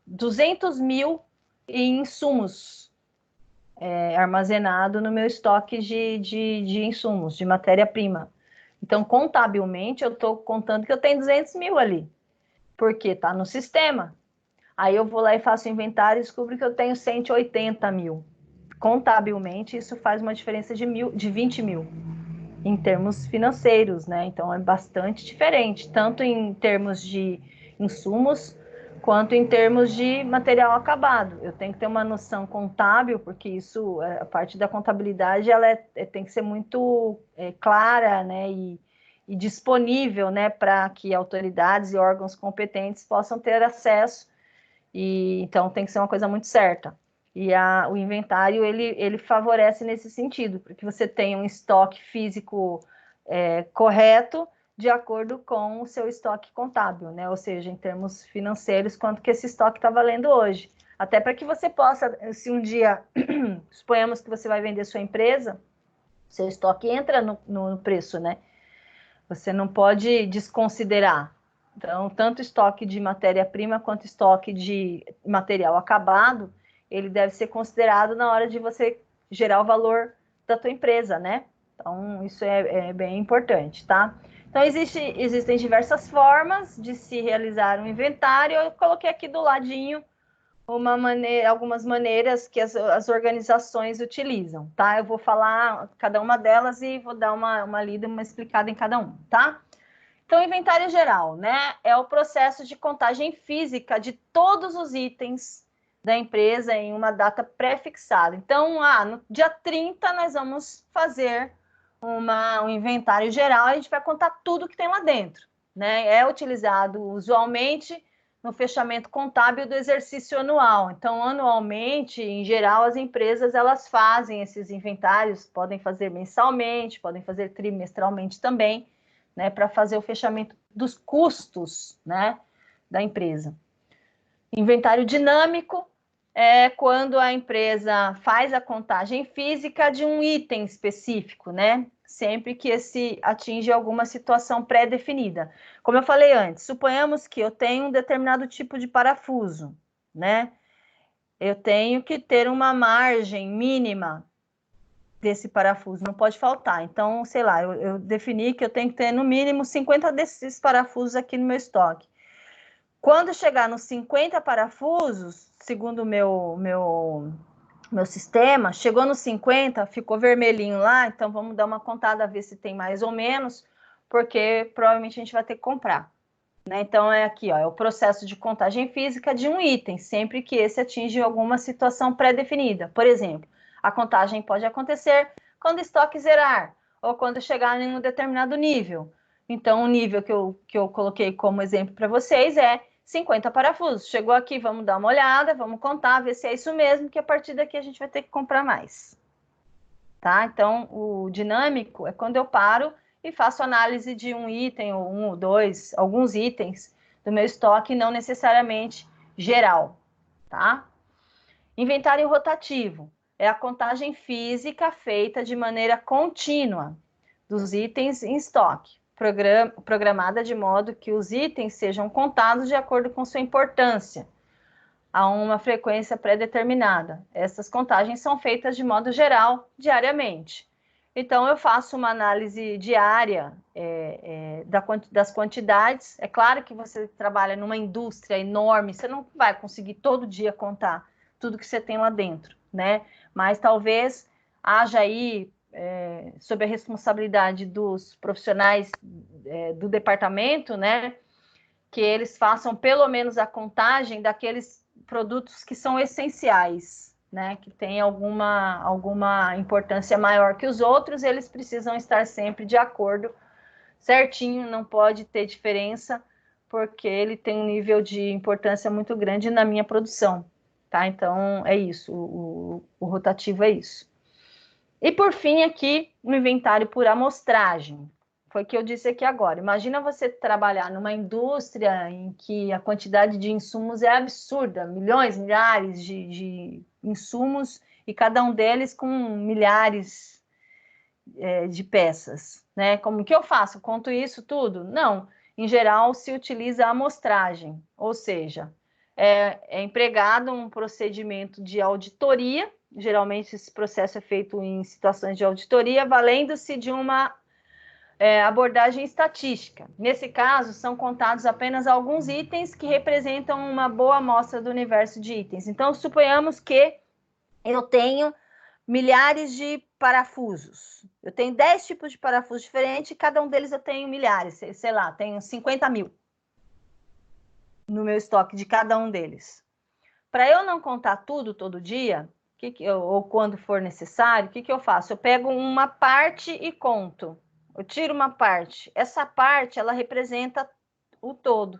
200 mil em insumos armazenado no meu estoque de insumos, de matéria-prima. Então, contabilmente, eu estou contando que eu tenho 200 mil ali, porque está no sistema. Aí eu vou lá e faço o inventário e descubro que eu tenho 180 mil. Contabilmente, isso faz uma diferença de 20 mil em termos financeiros, né? Então, é bastante diferente, tanto em termos de insumos, quanto em termos de material acabado. Eu tenho que ter uma noção contábil, porque isso, a parte da contabilidade, ela tem que ser muito clara, né, e disponível, né, para que autoridades e órgãos competentes possam ter acesso, e então tem que ser uma coisa muito certa. E o inventário, ele favorece nesse sentido, porque você tem um estoque físico correto, de acordo com o seu estoque contábil, né? Ou seja, em termos financeiros, quanto que esse estoque está valendo hoje. Até para que você possa, se um dia, suponhamos que você vai vender sua empresa, seu estoque entra no preço, né? Você não pode desconsiderar. Então, tanto estoque de matéria-prima quanto estoque de material acabado, ele deve ser considerado na hora de você gerar o valor da tua empresa, né? Então, isso é bem importante, tá? Então, existem diversas formas de se realizar um inventário. Eu coloquei aqui do ladinho algumas maneiras que as organizações utilizam, tá? Eu vou falar cada uma delas e vou dar uma lida, uma explicada em cada um, tá? Então, inventário geral, né? É o processo de contagem física de todos os itens da empresa em uma data pré-fixada. Então, no dia 30, nós vamos fazer um inventário geral, a gente vai contar tudo que tem lá dentro, né? É utilizado usualmente no fechamento contábil do exercício anual. Então, anualmente, em geral, as empresas elas fazem esses inventários, podem fazer mensalmente, podem fazer trimestralmente também, né, para fazer o fechamento dos custos, né, da empresa. Inventário dinâmico é quando a empresa faz a contagem física de um item específico, né? Sempre que esse atinge alguma situação pré-definida. Como eu falei antes, suponhamos que eu tenho um determinado tipo de parafuso, né? Eu tenho que ter uma margem mínima desse parafuso, não pode faltar. Então, sei lá, eu defini que eu tenho que ter no mínimo 50 desses parafusos aqui no meu estoque. Quando chegar nos 50 parafusos, segundo o meu sistema, chegou nos 50, ficou vermelhinho lá, então vamos dar uma contada, ver se tem mais ou menos, porque provavelmente a gente vai ter que comprar, né? Então, aqui, ó, é o processo de contagem física de um item, sempre que esse atinge alguma situação pré-definida. Por exemplo, a contagem pode acontecer quando o estoque zerar, ou quando chegar em um determinado nível. Então, o nível que eu coloquei como exemplo para vocês é 50 parafusos. Chegou aqui, vamos dar uma olhada, vamos contar, ver se é isso mesmo, que a partir daqui a gente vai ter que comprar mais. Tá? Então, o dinâmico é quando eu paro e faço análise de um item, ou um ou dois, alguns itens do meu estoque, não necessariamente geral. Tá? Inventário rotativo é a contagem física feita de maneira contínua dos itens em estoque, programada de modo que os itens sejam contados de acordo com sua importância, a uma frequência pré-determinada. Essas contagens são feitas de modo geral, diariamente. Então, eu faço uma análise diária das quantidades. É claro que você trabalha numa indústria enorme, você não vai conseguir todo dia contar tudo que você tem lá dentro, né? Mas talvez haja aí, sob a responsabilidade dos profissionais do departamento, né, que eles façam pelo menos a contagem daqueles produtos que são essenciais, né, que tem alguma importância maior que os outros, eles precisam estar sempre de acordo, certinho, não pode ter diferença, porque ele tem um nível de importância muito grande na minha produção, tá? Então, é isso, o rotativo é isso. E, por fim, aqui, no inventário por amostragem. Foi o que eu disse aqui agora. Imagina você trabalhar numa indústria em que a quantidade de insumos é absurda, milhões, milhares de insumos, e cada um deles com milhares de peças, né? Como que eu faço? Conto isso tudo? Não. Em geral, se utiliza a amostragem, ou seja, é empregado um procedimento de auditoria. Geralmente, esse processo é feito em situações de auditoria, valendo-se de uma abordagem estatística. Nesse caso, são contados apenas alguns itens que representam uma boa amostra do universo de itens. Então, suponhamos que eu tenho milhares de parafusos. Eu tenho 10 tipos de parafusos diferentes, e cada um deles eu tenho milhares, sei lá, tenho 50 mil. no meu estoque de cada um deles. Para eu não contar tudo todo dia, ou quando for necessário, o que eu faço? Eu pego uma parte e conto. Eu tiro uma parte. Essa parte, ela representa o todo.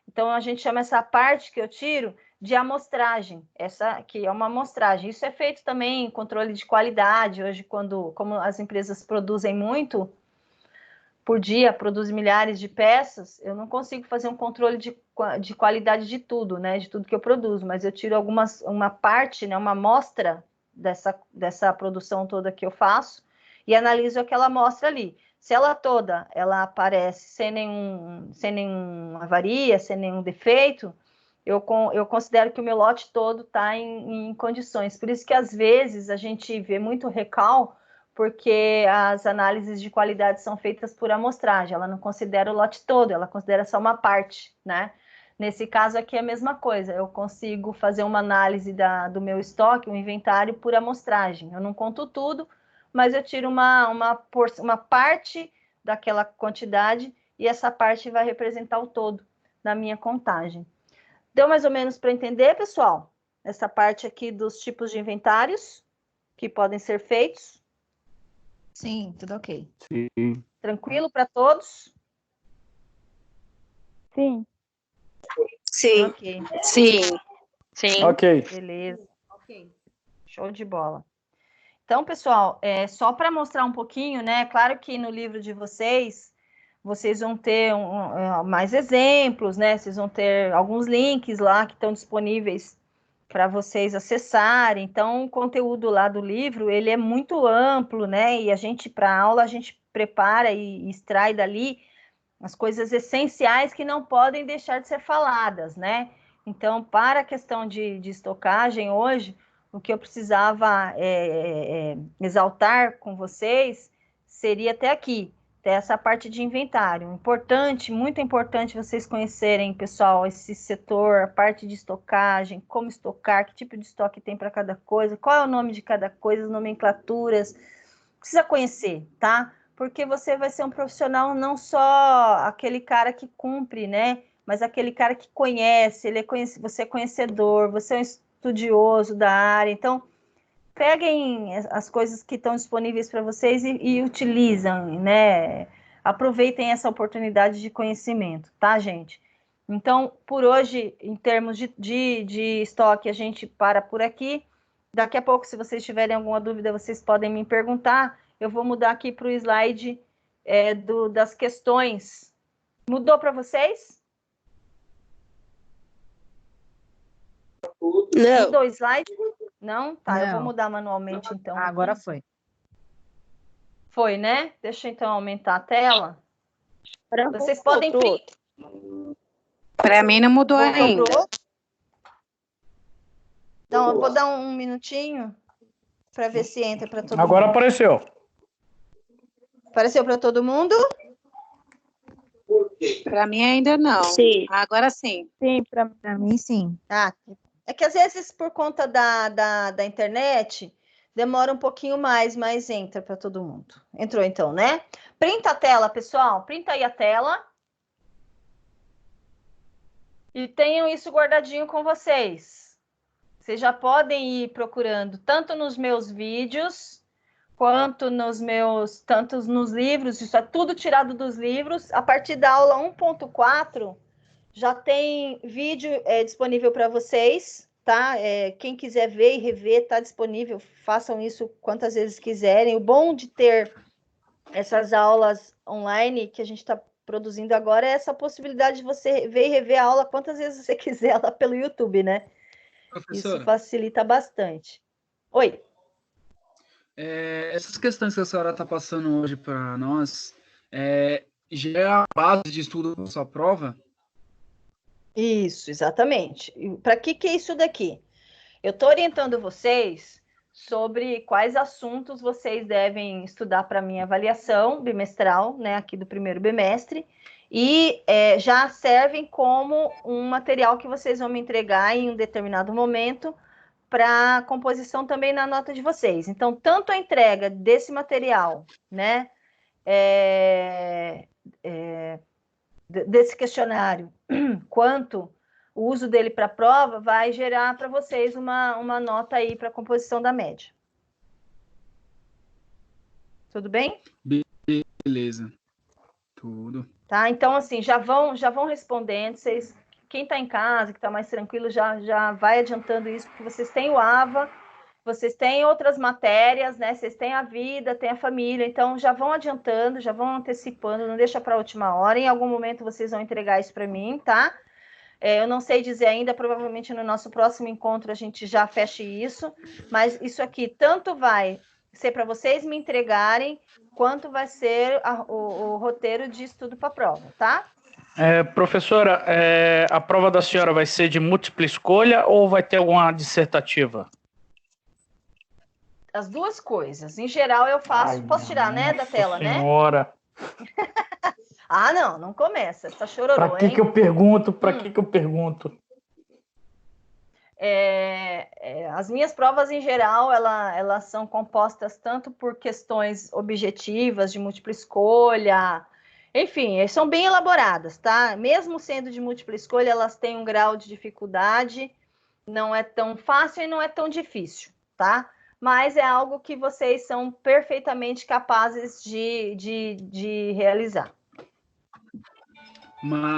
Então, a gente chama essa parte que eu tiro de amostragem. Essa aqui é uma amostragem. Isso é feito também em controle de qualidade. Hoje, como as empresas produzem muito, por dia, produzem milhares de peças, eu não consigo fazer um controle de qualidade de tudo, né? De tudo que eu produzo, mas eu tiro uma parte, né? Uma amostra dessa produção toda que eu faço e analiso aquela amostra ali. Se ela toda, ela aparece sem nenhuma avaria, sem nenhum defeito, eu considero que o meu lote todo está em condições. Por isso que, às vezes, a gente vê muito recal, porque as análises de qualidade são feitas por amostragem. Ela não considera o lote todo, ela considera só uma parte, né? Nesse caso aqui é a mesma coisa. Eu consigo fazer uma análise do meu estoque, um inventário por amostragem. Eu não conto tudo, mas eu tiro uma parte daquela quantidade e essa parte vai representar o todo na minha contagem. Deu mais ou menos para entender, pessoal? Essa parte aqui dos tipos de inventários que podem ser feitos? Sim, tudo ok. Sim. Tranquilo para todos? Sim. Sim. Ok. Sim. Sim. Ok. Beleza. Ok. Show de bola. Então, pessoal, só para mostrar um pouquinho, né? Claro que no livro de vocês vão ter mais exemplos, né? Vocês vão ter alguns links lá que estão disponíveis para vocês acessarem. Então, o conteúdo lá do livro, ele é muito amplo, né? E para a aula, a gente prepara e extrai dali as coisas essenciais que não podem deixar de ser faladas, né? Então, para a questão de estocagem hoje, o que eu precisava exaltar com vocês seria até aqui, até essa parte de inventário. Importante, muito importante vocês conhecerem, pessoal, esse setor, a parte de estocagem, como estocar, que tipo de estoque tem para cada coisa, qual é o nome de cada coisa, as nomenclaturas. Precisa conhecer, tá? Porque você vai ser um profissional não só aquele cara que cumpre, né? Mas aquele cara que conhece, você é conhecedor, você é um estudioso da área. Então, peguem as coisas que estão disponíveis para vocês e utilizem, né? Aproveitem essa oportunidade de conhecimento, tá, gente? Então, por hoje, em termos de estoque, a gente para por aqui. Daqui a pouco, se vocês tiverem alguma dúvida, vocês podem me perguntar. Eu vou mudar aqui para o slide das questões. Mudou para vocês? Não. Mudou o slide? Não? Tá, Não. eu vou mudar manualmente, então. Agora foi. Foi, né? Deixa eu, então, aumentar a tela. Vocês podem... Para mim não mudou ainda. Então, eu vou dar um minutinho para ver se entra para todo mundo. Agora apareceu. Apareceu para todo mundo? Para mim ainda não. Sim. Agora sim. Sim, para mim, sim. Ah, é que às vezes, por conta da internet, demora um pouquinho mais, mas entra para todo mundo. Entrou então, né? Printa a tela, pessoal. Printa aí a tela. E tenham isso guardadinho com vocês. Vocês já podem ir procurando tanto nos meus vídeos, quanto tanto nos livros. Isso é tudo tirado dos livros. A partir da aula 1.4, já tem vídeo disponível para vocês, tá? Quem quiser ver e rever, está disponível. Façam isso quantas vezes quiserem. O bom de ter essas aulas online que a gente está produzindo agora é essa possibilidade de você ver e rever a aula quantas vezes você quiser lá pelo YouTube, né? Professora, isso facilita bastante. Oi. Essas questões que a senhora está passando hoje para nós, já é a base de estudo para sua prova? Isso, exatamente. Para que é isso daqui? Eu estou orientando vocês sobre quais assuntos vocês devem estudar para a minha avaliação bimestral, né, aqui do primeiro bimestre, e já servem como um material que vocês vão me entregar em um determinado momento para composição também na nota de vocês. Então, tanto a entrega desse material, né, desse questionário, quanto o uso dele para a prova vai gerar para vocês uma nota aí para a composição da média. Tudo bem? Beleza. Tudo. Tá, então assim, já vão respondendo, vocês, quem está em casa, que está mais tranquilo, já vai adiantando isso, porque vocês têm o AVA, vocês têm outras matérias, né? Vocês têm a vida, têm a família, então já vão adiantando, já vão antecipando, não deixa para a última hora, em algum momento vocês vão entregar isso para mim, tá? Eu não sei dizer ainda, provavelmente no nosso próximo encontro a gente já feche isso, mas isso aqui tanto vai ser para vocês me entregarem, quanto vai ser o roteiro de estudo para a prova, tá? Professora, a prova da senhora vai ser de múltipla escolha ou vai ter alguma dissertativa? As duas coisas. Em geral eu faço... Posso tirar, né, da tela, senhora. Né? Não começa. Essa chororô, Para que que eu pergunto? Para que eu pergunto? As minhas provas, em geral, elas são compostas tanto por questões objetivas, de múltipla escolha, enfim, são bem elaboradas, tá? Mesmo sendo de múltipla escolha, elas têm um grau de dificuldade, não é tão fácil e não é tão difícil, tá? Mas é algo que vocês são perfeitamente capazes de realizar. Mas